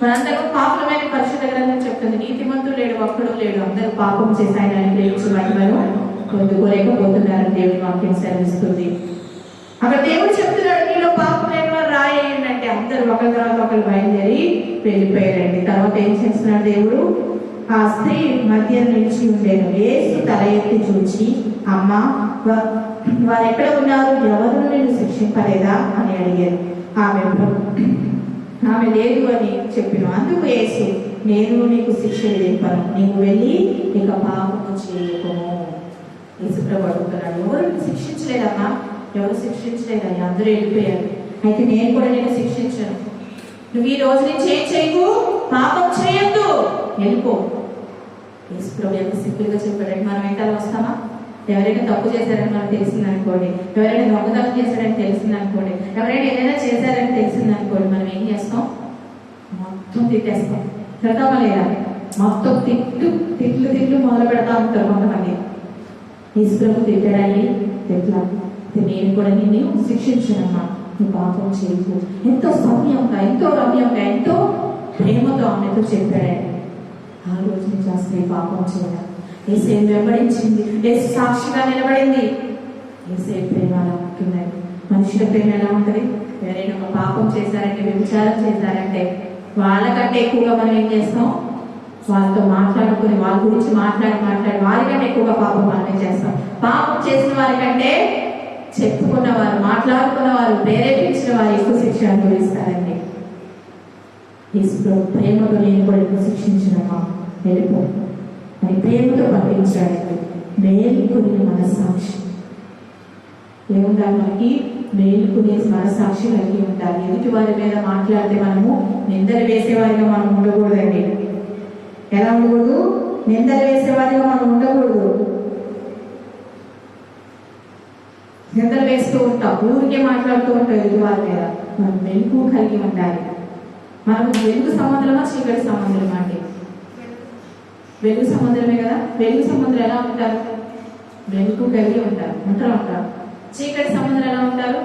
మనందరూ పాపమైన పరిశుద్ధ గ్రంథం చెప్తుంది, నీతిమంతుడు లేడు, ఒక్కడు లేడు, అందరూ పాపం చేసి ఆయన ప్రేమించి మహిమను పొందుకోలేకపోతున్నారని దేవుని వాక్యం సెలవిస్తుంది. అక్కడ దేవుడు చెప్తున్నాడు, మీలో పాపం లేని వారు రాయండి అంటే అందరూ ఒకరి తర్వాత ఒకరు బయలుదేరి వెళ్ళిపోయారండి. తర్వాత ఏం చేస్తున్నాడు దేవుడు? ఆ స్త్రీ మధ్య నిలిచి ఉండేను. యేసు తల ఎత్తి చూచి, అమ్మా, వారు ఎక్కడ ఉన్నారు? ఎవరు నేను శిక్షింపలేదా అని అడిగారు. ఆమె లేదు అని చెప్పిన. అందుకు యేసు, నేను నీకు శిక్ష విధింపను, నీవు వెళ్ళి ఇక పాపము చేయకము. యేసు ప్రభు అడుగుతున్నాడు, ఎవరు శిక్షించలేదమ్మా? ఎవరు శిక్షించలేదని అందరూ వెళ్ళిపోయారు. అయితే నేను కూడా నేను శిక్షించను. నువ్వు ఈ రోజు నుంచి ఏం చేయకు, పాపం చేయొద్దు, వెళ్ళిపో. యేసు ప్రభు ఎంత సింపుల్ గా చెప్పాడంటే మనం వెంటనే వస్తామా? ఎవరైనా తప్పు చేశారని మనకు తెలిసిందనుకోండి, ఎవరైనా దొంగతనం చేశారని తెలిసిందనుకోండి, ఎవరైనా ఏదైనా చేశారని తెలిసిందనుకోండి, మనం ఏం చేస్తాం? మొత్తం తిట్టేస్తాం. తిడతామా లేదా? మొత్తం తిట్లు మొదలు పెడతా ఉంటారు కొంతమంది. యేసు ప్రభు తిట్టాడండి, ఎట్లా? నేను కూడా నిన్ను శిక్షించానమ్మా, నువ్వు పాపం చేయకు. ఎంతో సౌమ్యంగా, ఎంతో రమ్యంగా, ఎంతో ప్రేమతో ఆమెతో చెప్పాడండి. ఆ రోజు నుంచి ఆ స్త్రీ పాపం చేయాలి. యేసు వెంబడించింది, యేసు సాక్షిగా నిలబడింది. యేసు ప్రేమ ఎలా ఉంటుందండి? మనుషుల ప్రేమ ఎలా ఉంటుంది? ఎవరైనా ఒక పాపం చేశారంటే, వ్యభిచారం చేశారంటే వాళ్ళకంటే ఎక్కువగా మనం ఏం చేస్తాం? వాళ్ళతో మాట్లాడుకుని వాళ్ళ గురించి మాట్లాడి వారికంటే ఎక్కువగా పాపం మనమే చేస్తాం. పాపం చేసిన వారికంటే చెప్పుకున్న వారు, మాట్లాడుకున్న వారు, ప్రేరేపించిన వారు ఎక్కువ శిక్ష అనుభవిస్తారండి. ప్రేమతో నేను కూడా ఎక్కువ శిక్షించినమ్మా, వెళ్ళిపో అని ప్రేమతో పంపించాడండి. మేలుకునే మనస్సాక్షి ఏముండాలి? మనకి మేలుకునే మనస్సాక్షి కలిగి ఉండాలి. ఎదుటి వారి మీద మాట్లాడితే మనము నిందలు వేసేవారిగా మనం ఉండకూడదండి. ఎలా ఉండకూడదు? నిందలు వేసేవారిగా మనం ఉండకూడదు. నిందలు వేస్తూ ఉంటాం, ఊరికే మాట్లాడుతూ ఉంటాం ఎదుటి వారి మీద. మనం మెలుకు కలిగి ఉండాలి. మనము వెలుగు సంబంధమా చీకటి సంబంధమా అండి? వెలుగు సంబంధమే కదా. వెలుగు సంబంధం ఎలా ఉంటారు? వెలుగు కలిగి ఉంటారు. చీకటి సంబంధం ఎలా ఉంటారు?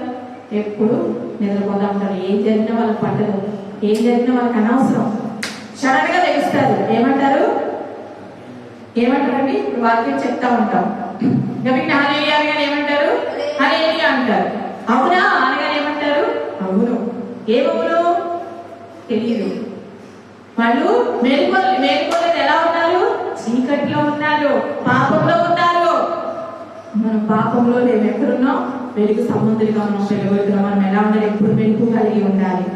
ఎప్పుడు నిద్రపోతా ఉంటారు. ఏం జరిగినా వాళ్ళకి పట్టదు, ఏం జరిగినా వాళ్ళకి అనవసరం. సడన్ గా తెలుస్తారు. ఏమంటారండి? వాక్యం చెప్తా ఉంటాం. కాబట్టి హల్లెలూయా అనగానే ఏమంటారు? హల్లెలూయా అంటారు. అవునా అనగానే ఏమంటారు? అవును. ఏమవును తెలియదు. వాళ్ళు మేలుకోలేదు. ఎలా ఉన్నారు? చీకటిలో ఉన్నారు, పాపంలో ఉన్నారు. మనం పాపంలో లేవు. ఎక్కడున్నాం? వెలుగు సంబంధులుగా ఉన్నాం. వెలుగుతున్నాం. మనం ఎలా ఉండాలి? ఎప్పుడు వెలుగు కలిగి ఉండాలి.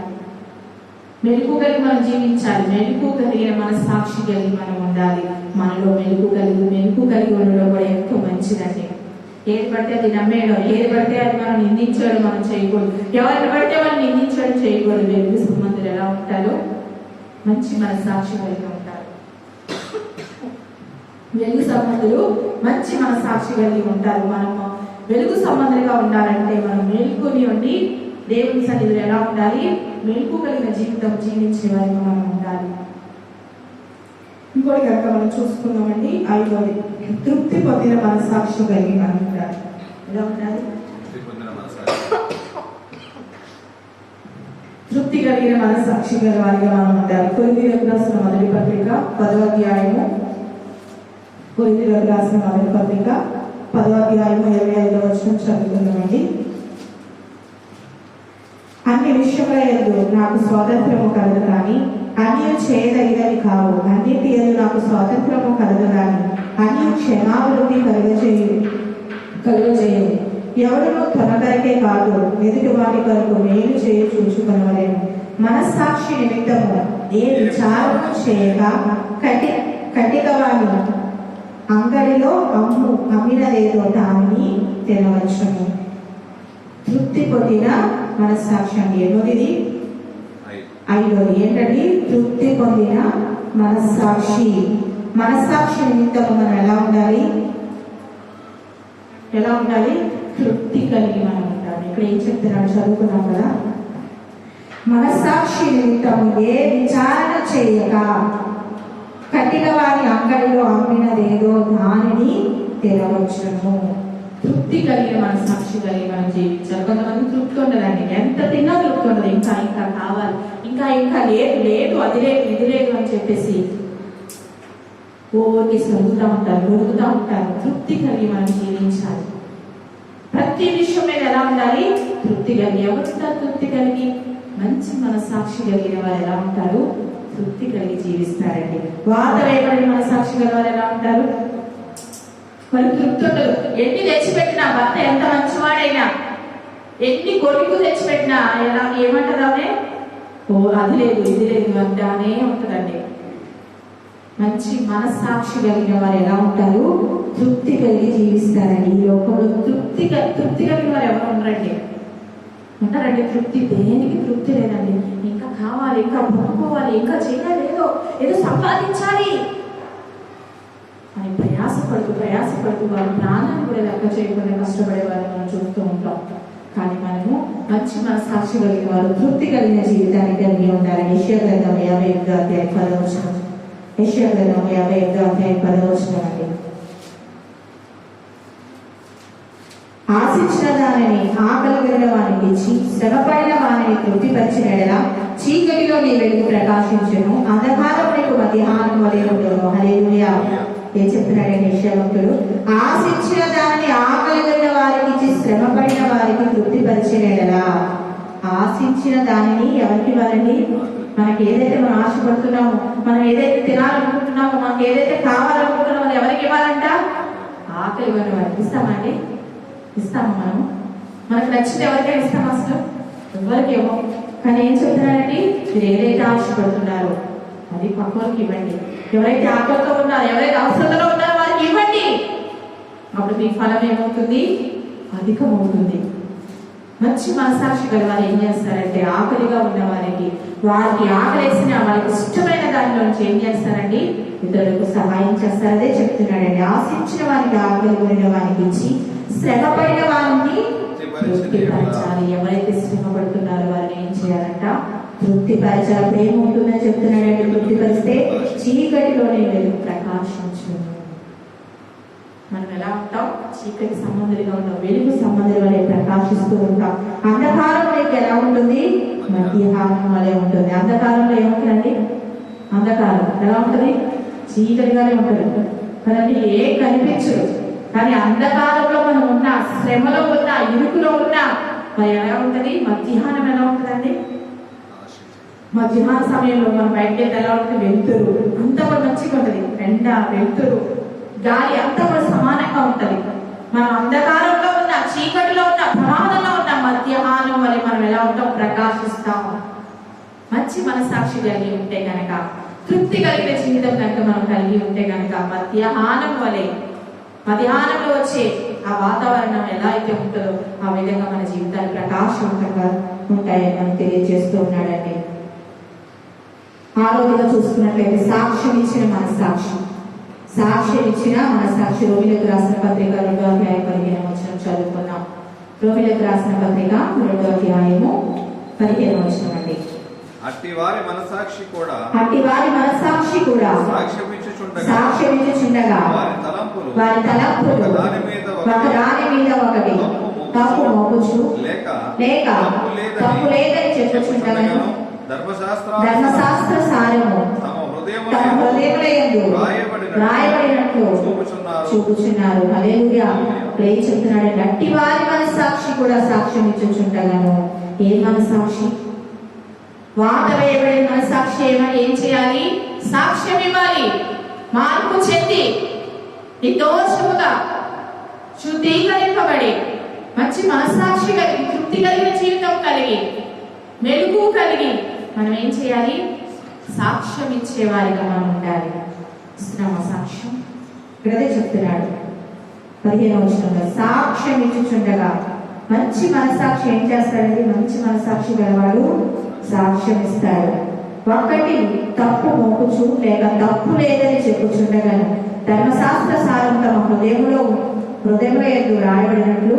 మెలుగు కలిగి మనం జీవించాలి. మెలుగు కలిగిన మనస్సాక్షి కలిగి మనం ఉండాలి. మనలో మెలుగు కలిగి ఉండడం కూడా ఎంతో మంచిదండి. ఏది పడితే అది నమ్మేయడం, ఏది పడితే అది మనం నిందించడం మనం చేయకూడదు. ఎవరిని పడితే మనం నిందించడం చేయకూడదు. వెలుగు సంబంధులు ఎలా ఉంటారో మంచి మనస్సాక్షి కలిగి ఉంటారు. వెలుగు సంబంధులు మంచి మనస్సాక్షి కలిగి ఉంటారు. మనము వెలుగు సంబంధులుగా ఉండాలంటే మనం మెలుగుని ఉండి దేవుని సన్నిధిలో ఎలా ఉండాలి? మెలుగు కలిగిన జీవితం జీవించే వారిగా మనం ఉండాలి. ఇంకోటి కనుక మనం చూసుకున్నామండి, 5వది తృప్తి పొందిన మనస్సాక్షి కలిగి మనం ఉండాలి. ఎలా ఉండాలి? తృప్తి కలిగిన మనస్సాక్షి గల వారిగా మనం ఉండాలి. కొరింథీయులకు రాసిన మొదటి పత్రిక 10వ అధ్యాయము, కొరింథీయులకు రాసిన మొదటి పత్రిక 10వ అధ్యాయము 25వ వచనం చదువుతున్నామండి. అన్ని విషయముల యందు నాకు స్వాతంత్రము కలదు కానీ అన్యులు చేయదగినవి కావు. అన్నిటి యందు నాకు స్వాతంత్రము కలదు కానీ అన్యులు క్షమాభివృద్ధి కలుగజేయు. ఎవరునూ తన కొరకే కాదు ఎదుటి వారి కొరకు మేలు చేయ చూచుకొనవలెను. మనస్సాక్షి నిమిత్తము ఏ విచారము చేయక కటికవాని అంగడిలో అమ్మినదేదో దానిని తినవచ్చును. తృప్తి పొందిన మనస్సాక్షి అండి. ఎన్నోది? 5వది ఏంటండి? తృప్తి పొందిన మనస్సాక్షి. మనస్సాక్షి నిమిత్తము మనం ఎలా ఉండాలి? తృప్తి కలిగి మనం ఉండాలి. ఇక్కడ ఏం చెప్తున్నాడు చదువుకున్నాం కదా. మనస్సాక్షి నిమిత్తము ఏ విచారణ చేయక కట్టిన వారి అంగడిలో అమ్మినదేదో దానిని తినవచ్చును. తృప్తి కలిగిన మనస్సాక్షి కలిగి మనం జీవించాలి. కొంతమంది తృప్తి ఉండదండి. ఎంత తిన్నా తృప్తి ఉండదు. ఇంకా కావాలి, ఇంకా లేదు అది లేదు ఇది లేదు అని చెప్పేసి ఓకే సరుగుతూ ఉంటారు. తృప్తి కలిగి మనం జీవించాలి. ప్రతి విషయం మీద ఎలా ఉండాలి? తృప్తి కలిగి. ఎవరుంటారు తృప్తి కలిగి? మంచి మనస్సాక్షి కలిగిన వారు ఎలా ఉంటారు? తృప్తి కలిగి జీవిస్తారండి. వాత వేయబడిన మనస్సాక్షి గల వారు ఎలా ఉంటారు? మరి తృప్తి ఉండదు. ఎన్ని తెచ్చిపెట్టినా, భర్త ఎంత మంచివాడైనా, ఎన్ని కొడుకు తెచ్చిపెట్టినా ఏమంటారానే? అది లేదు ఇది లేదు అంటానే ఉంటుందండి. మంచి మనస్సాక్షి కలిగిన వారు ఎలా ఉంటారు? తృప్తి కలిగి జీవిస్తారండి. ఈ లోకంలో తృప్తి కలిగిన వారు ఎవరు ఉండరండి? ఉంటారండి. తృప్తి దేనికి తృప్తి లేదండి. ఇంకా కావాలి, ఇంకా పొందుకోవాలి, ఇంకా చేయాలి, ఏదో సంపాదించాలి అని ప్రయాసపడుతూ వారి ప్రాణాన్ని కూడా లెక్క చేయకుండా కష్టపడే వారిని మనం చూస్తూ ఉంటాం. కానీ మనము మంచి మనస్సాక్షి కలిగిన వారు తృప్తి కలిగిన జీవితాన్ని కలిగి ఉండాలని యెషయా గ్రంథం 51వ అధ్యాయం 10వ వచనం. యెషయా గ్రంథం 51వ అధ్యాయం 10వ వచనం అండి. ఆశించిన దానిని ఆకలిగిన వానికి ఇచ్చి శ్రమపడిన వారిని తృప్తిపరిచిన ఎడల చీకటిలో నీ వెలుగు ప్రకాశించును, అంధకారం నీకు మధ్యాహ్నం వలె ఉండును. హల్లెలూయా. ఏం చెప్తున్నాడండి యెషయాభక్తుడు? ఆశించిన దానిని ఆకలిగిన వారికి ఇచ్చి శ్రమపడిన వారికి తృప్తిపరిచిన ఎడల. ఆశించిన దానిని ఎవరికి ఇవ్వాలండి? మనకి ఏదైతే మనం ఆశపడుతున్నామో, మనం ఏదైతే తినాలనుకుంటున్నామో, మనకి ఏదైతే కావాలనుకుంటున్నామో ఎవరికి ఇవ్వాలంట? ఆకలి ఇవ్వని వారికి. ఇస్తామండి? ఇస్తాము. మనకు నచ్చింది ఎవరికైనా ఇస్తాం? అసలు ఎవరికి ఇవ్వం. కానీ ఏం చెప్తున్నారండి? మీరు ఏదైతే ఆశపడుతున్నారో అది పక్కకి ఇవ్వండి. ఎవరైతే ఆకలితో ఉన్నారో, ఎవరైతే అవసరంలో ఉన్నారో వారికి ఇవ్వండి. అప్పుడు మీ ఫలం ఏమవుతుంది? అధికమవుతుంది. మంచి మనస్సాక్షి గల వారు ఏం చేస్తారంటే ఆకలిగా ఉన్న వారికి ఆకలేసిన వాళ్ళకి ఇష్టమైన దానిలో నుంచి ఏం చేస్తారండి? ఇతరులకు సహాయం చేస్తారు. అదే చెప్తున్నాడండి. ఆశించిన వారికి ఆకలి కొనిన వారికి ఇచ్చి శ్రమపడిన వారిని తృప్తిపరచాలి. ఎవరైతే శ్రమపడుతున్నారో వారిని ఏం చేయాలంట? తృప్తిపరచాలి. అప్పుడు ఏమవుతుందని చెప్తున్నాడండి? తృప్తిపరిస్తే చీకటిలోనే వెలుగు ప్రకాశించు. మనం ఎలా ఉంటాం? చీకటి సంబంధులుగా ఉంటాం, వెలుగు సంబంధుల వలె ప్రకాశిస్తూ ఉంటాం. అంధకారం లేక ఎలా ఉంటుంది? మధ్యాహ్నం వలె ఉంటుంది. అంధకారంలో ఏముంటుందండి? అంధకారం ఎలా ఉంటుంది? చీకటిగానే ఉంటుంది కదండి. ఏం కనిపించదు. కానీ అంధకారంలో మనం ఉన్న, శ్రమలో ఉన్న, ఇరుకులో ఉన్న మరి ఎలా ఉంటుంది? మధ్యాహ్నం ఎలా ఉంటుందండి? మధ్యాహ్న సమయంలో మనం బయటకి ఎలా ఉంటుంది? వెలుతురు అంతా కూడా మంచిగా ఉంటుంది. ఎండ, వెలుతురు, గాలి అంతా కూడా సమానంగా ఉంటది. మనం అంధకారంలో ఉన్న, చీకటిలో ఉన్న, ప్రమాదంలో ఉన్న మధ్యాహ్నం వల్ల మనం ఎలా ఉంటాం? ప్రకాశిస్తాము. మంచి మనసాక్షి కలిగి ఉంటే గనక, తృప్తి కలిగిన జీవితం కనుక మనం కలిగి ఉంటే గనక, మధ్యాహ్నం వలె మధ్యాహ్నంలో వచ్చే ఆ వాతావరణం ఎలా అయితే ఉంటుందో ఆ విధంగా మన జీవితాలు ప్రకాశవంతంగా ఉంటాయని మనం తెలియజేస్తూ ఉన్నాడండి. ఆరోగ్యంగా చూసుకున్నట్లయితే సాక్ష్యం ఇచ్చిన మనసాక్షి, సాక్ష్యం ఇచ్చిన మనసాక్షి. రోమిలకు రాసిన పత్రిక 2వ అధ్యాయం 15వ వచనం చదువుకున్నాం. రోమిలకు రాసిన పత్రిక 2వ అధ్యాయము 15వ వచనం అండి. అట్టి వారి మనసాక్షి కూడా సాక్ష్యం ఇచ్చుచుండగా వారి తలంపులు ఒకదాని మీద ఒకటి తప్పు మోపుచు లేక తప్పు లేదని చెప్పుచుండగాను ధర్మశాస్త్ర సారము తమ హృదయములందు రాయబడినట్లు చూపుచున్నారు. హల్లెలూయా. ప్రేమ చెప్తున్నాడు, అట్టి వారి మనసాక్షి కూడా సాక్ష్యం ఇచ్చుచుండగాను. ఏ మనసాక్షి? వాత వేయబడిన మనసాక్షి ఏం చేయాలి? సాక్ష్యం ఇవ్వాలి. మార్పు చెంది నిర్దోషముగా శుద్ధీకరింపబడి మంచి మనసాక్షి కలిగి, తృప్తి కలిగిన జీవితం కలిగి, మెలుగు కలిగి మనం ఏం చేయాలి? సాక్ష్యం ఇచ్చేవారిగా మనం ఉండాలి. ఇస్తున్నామా సాక్ష్యం? ఇక్కడదే చెప్తున్నాడు 15వ వచనంలో, సాక్ష్యం ఇచ్చుచుండగా. మంచి మనసాక్షి ఏం చేస్తాడండి? మంచి మనసాక్షి గలవాడు సాక్ష్యం ఇస్తాడు. ఒకటి తప్పు మోపుచు లేక తప్పు లేదని చెప్పుచుండగాను ధర్మశాస్త్ర సారం తమ హృదయంలో ఎందు రాయబడినట్లు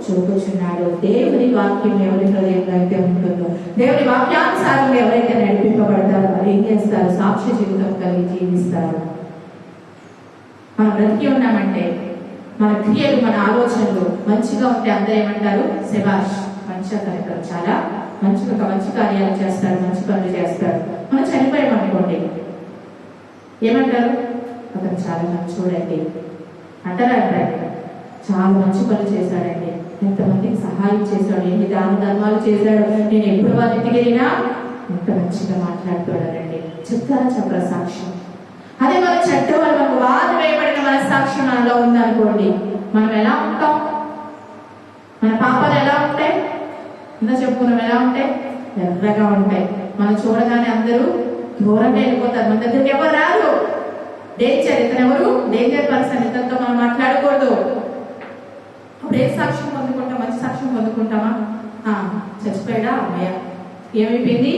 చూపుచున్నాడు. దేవుని వాక్యం ఎవరి హృదయంలో అయితే ఉంటుందో, దేవుని వాక్యానుసారం ఎవరైతే నడిపింపబడతారో వారు ఏం చేస్తారు? సాక్ష్య జీవితం కలిగి జీవిస్తారు. మనం బ్రతికి ఉన్నామంటే మన క్రియలు, మన ఆలోచనలు మంచిగా ఉంటే అందరూ ఏమంటారు? శభాష్, మంచి అతను చాలా మంచి కార్యాలు చేస్తాడు, మంచి పనులు చేస్తాడు. మనం చనిపోయామనుకోండి ఏమంటారు? అతను చాలా మంచోడండి అంటారా? అంటారు. చాలా మంచి పనులు చేశాడండి, ఎంతమందికి సహాయం చేశాడు, ఎన్ని దాన ధర్మాలు చేశాడు, నేను ఎప్పుడు వాళ్ళ ఇంటికి వెళ్ళినా ఎంత మంచిగా మాట్లాడుతాడండి. చెప్తారా? చెప్పరా? సాక్ష్యం. అదే మన చెడ్డ వాళ్ళు మనకు వారు వేయబడిన మన సాక్ష్యం మనలో ఉందనుకోండి, మనం ఎలా ఉంటాం? మన పాపాలు ఎలా ఉంటాయి? ఇంత చెప్పుకున్నాం, ఎలా ఉంటాయి? ఎర్రగా ఉంటాయి. మనం చూడగానే అందరూ దూరంగా వెళ్ళిపోతారు, మన దగ్గరికి ఎవరు రాదు. డేంజర్, ఇతను ఎవరు? డేంజర్ పర్సన్, ఇతనితో మనం మాట్లాడకూడదు. అప్పుడు ఏ సాక్ష్యం పొందుకుంటాం? మంచి సాక్ష్యం పొందుకుంటామా? చచ్చిపోయాడా? అమ్మయ్య, ఏమైపోయింది?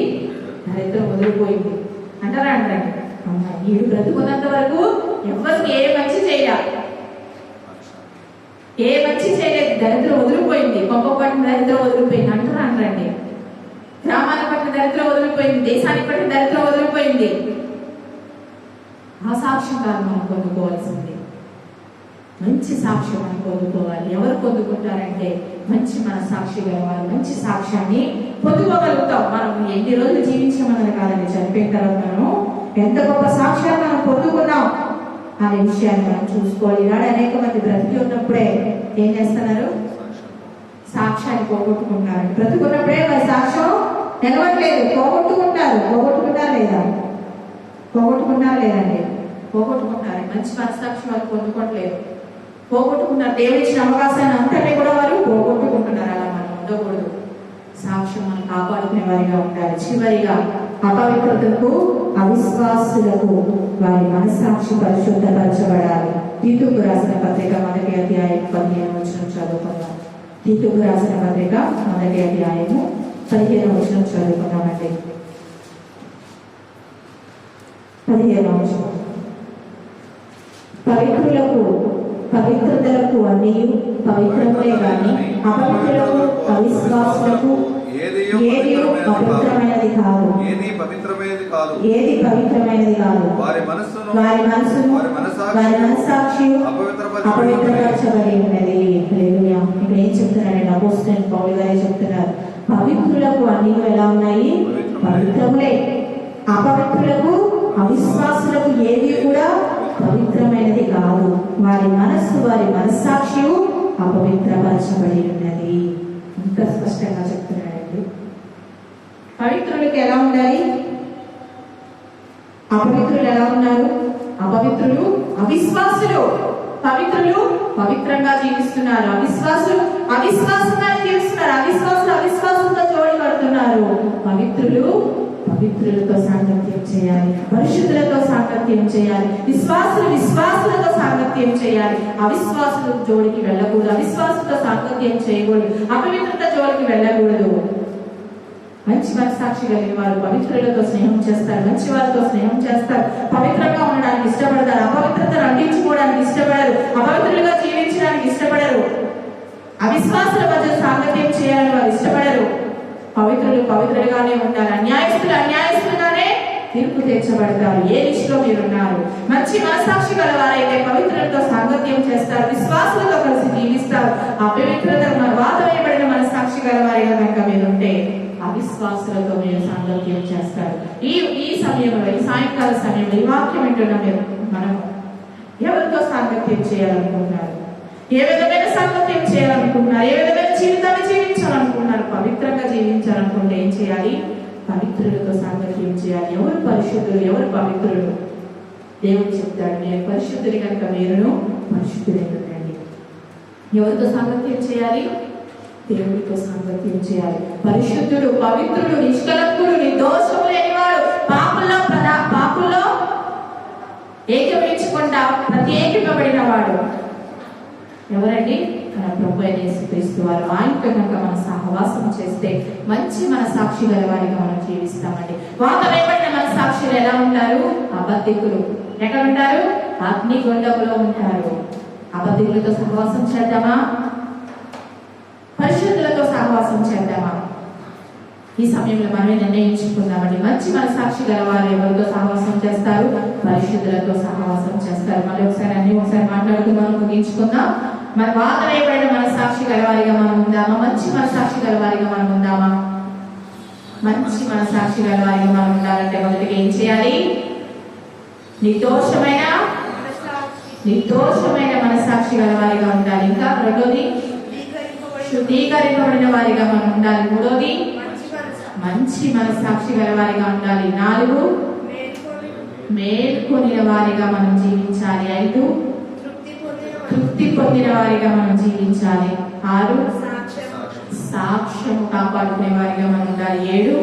దరిద్రం వదిలిపోయింది అంటారా? అంటారు. అమ్మాయి వీడు బ్రతుకున్నంత వరకు ఎవరికి ఏ మంచి చేయలేదు, దరిద్రం వదిలిపోయింది, కొంప పట్టిన దరిద్రం వదిలిపోయింది అంటారా? అంటారండి. గ్రామానికి పట్టిన దరిద్రం వదిలిపోయింది, దేశానికి పట్టిన దరిద్రం వదిలిపోయింది. ఆ సాక్ష్యం కాదు మనం పొందుకోవాల్సింది, మంచి సాక్ష్యం మనం పొందుకోవాలి. ఎవరు పొందుకుంటారంటే మంచి మన సాక్షి గలవారు. మంచి సాక్ష్యాన్ని పొందుకోగలుగుతాం. మనం ఎన్ని రోజులు జీవించమన్నది కాదండి, చనిపోయిన తర్వాత మనం ఎంత గొప్ప సాక్ష్యాన్ని మనం పొందుకున్నాం అనే విషయాన్ని మనం చూసుకోవాలి. ఈనాడు అనేక మంది బ్రతికి ఉన్నప్పుడే ఏం చేస్తున్నారు? సాక్ష్యాన్ని పోగొట్టుకుంటారు. బ్రతుకున్నప్పుడే మరి సాక్ష్యం నిలవట్లేదు, పోగొట్టుకుంటారా లేదండి? పోగొట్టుకుంటారు. మంచి మనసాక్షి వారు పొందుకోవట్లేదు, పోగొట్టుకున్నారు. దేవుడు ఇచ్చిన అవకాశాన్ని అంతనే కూడా వారు పోగొట్టుకుంటున్నారు. అలా మనం ఉండకూడదు. సాక్ష్యం మనం కాపాడుకునే వారిగా ఉండాలి. చివరిగా అపవిత్రతకు, అవిశ్వాసులకు వారి మనసాక్షి పరిశుద్ధపరచబడాలి. తీతుకు రాసిన పత్రిక 1వ అధ్యాయం 15వ వచనం చదువుకున్నాం. తీతుకు రాసిన పత్రిక 1వ అధ్యాయము 15వ వచనం చదువుకున్నామండి. 15వ వచనం, పవిత్రతలకు అన్నీ పవిత్రములే గాని అపవిత్రులకు, అవిశ్వాసులకు ఏది పవిత్రమైనది కాదు. వారి మనస్సును వారి మనస్సాక్షి అపవిత్రపరచబడి ఉన్నది. హల్లెలూయా. ఇక్కడ ఏం చెప్తున్నారండి? అపోస్తలుడైన పౌలు గారే చెప్తున్నారు, పవిత్రులకు అన్నీ ఎలా ఉన్నాయి? పవిత్రములే. అపవిత్రులకు, అవిశ్వాసులకు ఏది కూడా పవిత్రమైనది కాదు. వారి మనస్సు, వారి మనస్సాక్షి అపవిత్రపరచబడి ఉన్నది. ఇంత స్పష్టంగా చెప్తున్నాడండి. పవిత్రులకు ఎలా ఉండాలి? అపవిత్రులు ఎలా ఉన్నారు? అపవిత్రులు, అవిశ్వాసులు. పవిత్రులు పవిత్రంగా జీవిస్తున్నారు, అవిశ్వాసులు అవిశ్వాసంగా జీవిస్తున్నారు. అవిశ్వాసులు అవిశ్వాసంతో జోడి కడుతున్నారు. పవిత్రులు పవిత్రులతో సాంగత్యం చేయాలి, పరిశుద్ధులతో సాంగత్యం చేయాలి, విశ్వాసులతో సాంగత్యం చేయాలి. అవిశ్వాసుల జోలికి వెళ్ళకూడదు, అవిశ్వాసులతో సాంగత్యం చేయకూడదు, అపవిత్రత జోలికి వెళ్ళకూడదు. మంచి మనసాక్షి కలిగిన వారు పవిత్రులతో స్నేహం చేస్తారు, మంచి వారితో స్నేహం చేస్తారు, పవిత్రంగా ఉండడానికి ఇష్టపడతారు, అపవిత్రతను అంటించుకోవడానికి ఇష్టపడరు, అపవిత్రులుగా జీవించడానికి ఇష్టపడరు, అవిశ్వాసుల మధ్య సాంగత్యం చేయాలని వారు ఇష్టపడరు. పవిత్రులు పవిత్రులుగానే ఉంటారు, అన్యాయస్తులుగానే తీర్పు తీర్చబడతారు. ఏ లిస్టులో మీరున్నారు? మంచి మనసాక్షి గల వారైతే పవిత్రులతో సాంగత్యం చేస్తారు, విశ్వాసులతో కలిసి జీవిస్తారు. అపవిత్రత వాత వేయబడిన మనసాక్షి గల వారిగా కనుక మీరుంటే అవిశ్వాసులతో మీరు సాంగత్యం చేస్తారు. ఈ సమయంలో, ఈ సాయంకాల సమయంలో ఈ వాక్యం వింటున్న మీరు మనం ఎవరితో సాంగత్యం చేయాలనుకుంటున్నారు? ఏ విధమైన సాంగత్యం చేయాలనుకుంటున్నారు? ఏ విధమైన జీవితాన్ని జీవించాలనుకుంటున్నారు? పవిత్రంగా జీవించాలనుకుంటే ఏం చేయాలి? పవిత్రులతో సాంగత్యం చేయాలి. ఎవరు పరిశుద్ధులు, ఎవరు పవిత్రులు? దేవుడు చెప్తాడు, నేను పరిశుద్ధుని కనుక మీరును పరిశుద్ధులైనండి. ఎవరితో సాంగత్యం చేయాలి? దేవుడితో సాంగత్యం చేయాలి. పరిశుద్ధుడు, పవిత్రుడు, నిష్కలంకుడు, నిర్దోషము లేనివాడు, పాపుల్లో ఏకీభవించకుండా ప్రత్యేకింపబడిన వాడు ఎవరండి? మన ప్రభు అయిన యేసుక్రీస్తు వారు. ఆయనతో కనుక మనం సహవాసం చేస్తే మంచి మన సాక్షి గల వారిగా మనం జీవిస్తామండి. వాత వేయబడిన మన సాక్షులు ఎలా ఉంటారు? అబద్ధికులు. ఎక్కడ ఉంటారు? అగ్నిగుండంలో ఉంటారు. అబద్ధికులతో సహవాసం చేద్దామా? పరిశుద్ధులతో సహవాసం చేద్దామా? ఈ సమయంలో మనమే నిర్ణయించుకుందామండి. మంచి మన సాక్షి గల వారు ఎవరితో సహవాసం చేస్తారు? పరిశుద్ధులతో సహవాసం చేస్తారు. మళ్ళీ ఒకసారి మాట్లాడుతూ మనం ముగించుకుందాం. మన వాత వేయబడిన మన సాక్షి గలవారిగా మనం ఉందామా? మంచి మన సాక్షి గలవారిగా మనం ఉందామా? మంచి మన సాక్షి గలవారిగా మనం ఉండాలంటే మొదటిగా ఏం చేయాలి? నిర్దోషమైన మన సాక్షి గలవారిగా ఉండాలి. ఇంకా రెండోది శుద్ధీకరింపబడిన వారిగా మనం ఉండాలి. మూడోది మంచి మన సాక్షి గలవారిగా ఉండాలి. 4 మేల్కొనిన వారిగా మనం జీవించాలి. 5 తృప్తి పొందిన వారిగా మనం జీవించాలి. 6 సాక్ష్యము కాపాడుకునే వారిగా మనం ఉండాలి. 7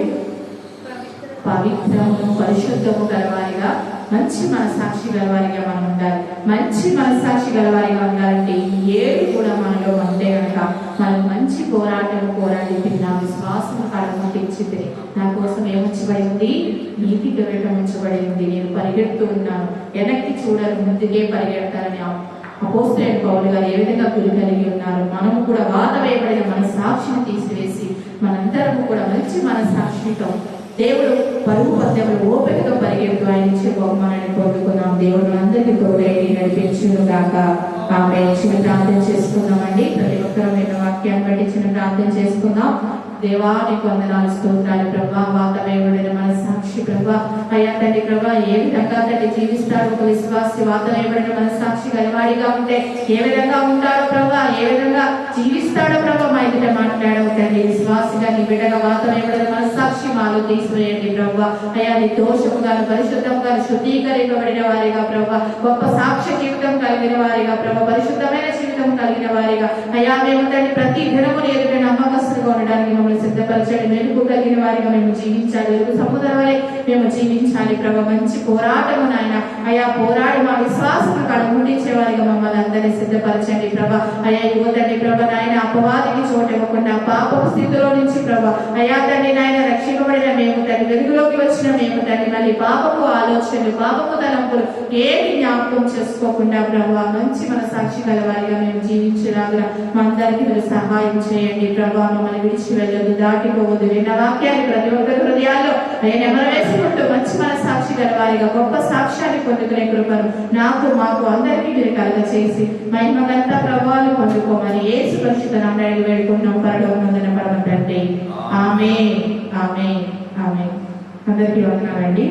పవిత్రము పరిశుద్ధము గలవారిగా, మంచి మన సాక్షి గలవారిగా మనం ఉండాలి. మంచి మన సాక్షి గలవారిగా ఉండాలంటే 7 కూడా మనలో ఉంటే కనుక మనం మంచి పోరాటం పోరాడి నా విశ్వాసం కడమటించింది. నా కోసం ఏముంచబడి ఉంది? నీతి కిరీటం ఉంచబడి ఉంది. నేను పరిగెడుతూ ఉన్నాను, వెనక్కి చూడరు, ముందుకే పరిగెడతారని అపోస్తలుడైన పౌలు గారు ఏ విధంగా గురి కలిగి ఉన్నారు. మనము కూడా వాత వేయబడిన మన సాక్షిని తీసివేసి మనందరము కూడా మంచి మన సాక్షితో దేవుడు పరుగు పద్యములు ఓపికతో పరిగెడుతూ ఆయన ఇచ్చే బహుమానాన్ని పొందుకున్నాం. దేవుడు అందరికీ తోడేది నడిపించును గాక. ఆమె చిన్న ప్రార్థన చేసుకుందామండి. ప్రతి ఒక్కరూ నేను వాక్యాన్ని బట్టి చిన్న ప్రార్థన చేసుకుందాం. దేవా నీకు వందనాలు, స్తోత్రాలు ప్రభా. వాత వేయబడిన మన సాక్షి ప్రభా. అయ్యా తండ్రి ప్రభా, ఏ విధంగా తండ్రి జీవిస్తాడు ఒక విశ్వాసి? వాత వేయబడిన మన సాక్షి గలవాడిగా ఉంటే ఏ విధంగా ఉంటాడో ప్రభా, ఏ విధంగా జీవిస్తాడో ప్రభా మా ఎదుట మాట్లాడవు తండ్రి. విశ్వాసిగా నీ బిడ్డగా వాత వేయబడిన మన సాక్షి మాలో తీసివేయండి ప్రభా. అయ్యా నీ దోషముగా, పరిశుద్ధంగా, శుద్ధీకరింపబడిన వారిగా ప్రభా, గొప్ప సాక్ష్య జీవితం కలిగిన వారిగా ప్రభా, పరిశుద్ధమైన జీవితం కలిగిన వారిగా అయ్యా మేము తండ్రి ప్రతి దినము ఎదుట నమ్మకస్తులుగా ఉండడానికి మమ్మల్ని సిద్ధపరచండి. మెలుగు కలిగిన వారిగా మేము జీవించాలి. వెలుగు సముద్రం వలె మేము జీవించాలి ప్రభా. మంచి పోరాటము నాయన అయ్యా పోరాడి మా విశ్వాసం కడముట్టించే వారిగా మమ్మల్ని అందరినీ సిద్ధపరచండి ప్రభా. అయ్యా యువతండి ప్రభా నాయన అపవాదికి చోటు ఇవ్వకుండా పాపపు స్థితిలో నుంచి ప్రభా అయ్యా తండ్రి నాయన రక్షింపబడిన మేము తండ్రి, వెలుగులోకి వచ్చిన మేము తండ్రి, మళ్ళీ పాపపు ఆలోచనలు, పాపపు తలంపులు ఏమి జ్ఞాపకం చేసుకోకుండా ప్రభా మంచి మన సాక్షి గల వారిగా మేము జీవించలాగా మా అందరికీ మీరు సహాయం చేయండి ప్రభా. మమ్మల్ని విడిచి వెళ్ళదు, దాటిపోవద్దు. విన్న వాక్యాన్ని ప్రతి ఒక్కరి హృదయాల్లో ఆయన ఎవరు వేసుకుంటూ మంచి మన సాక్షి గల వారిగా గొప్ప సాక్ష్యాన్ని పొందుకునే కృపను నాకు మాకు అందరికీ మీరు కలుగ చేసి మహిమగంతా ప్రభావాలు పొందుకోమని యేసు పరిశుద్ధ నామమున వేడుకుంటున్నాం పరలోకమందున పరమ తండ్రి. ఆమేన్, ఆమేన్, ఆమేన్. అందరికీ వందనాలండి.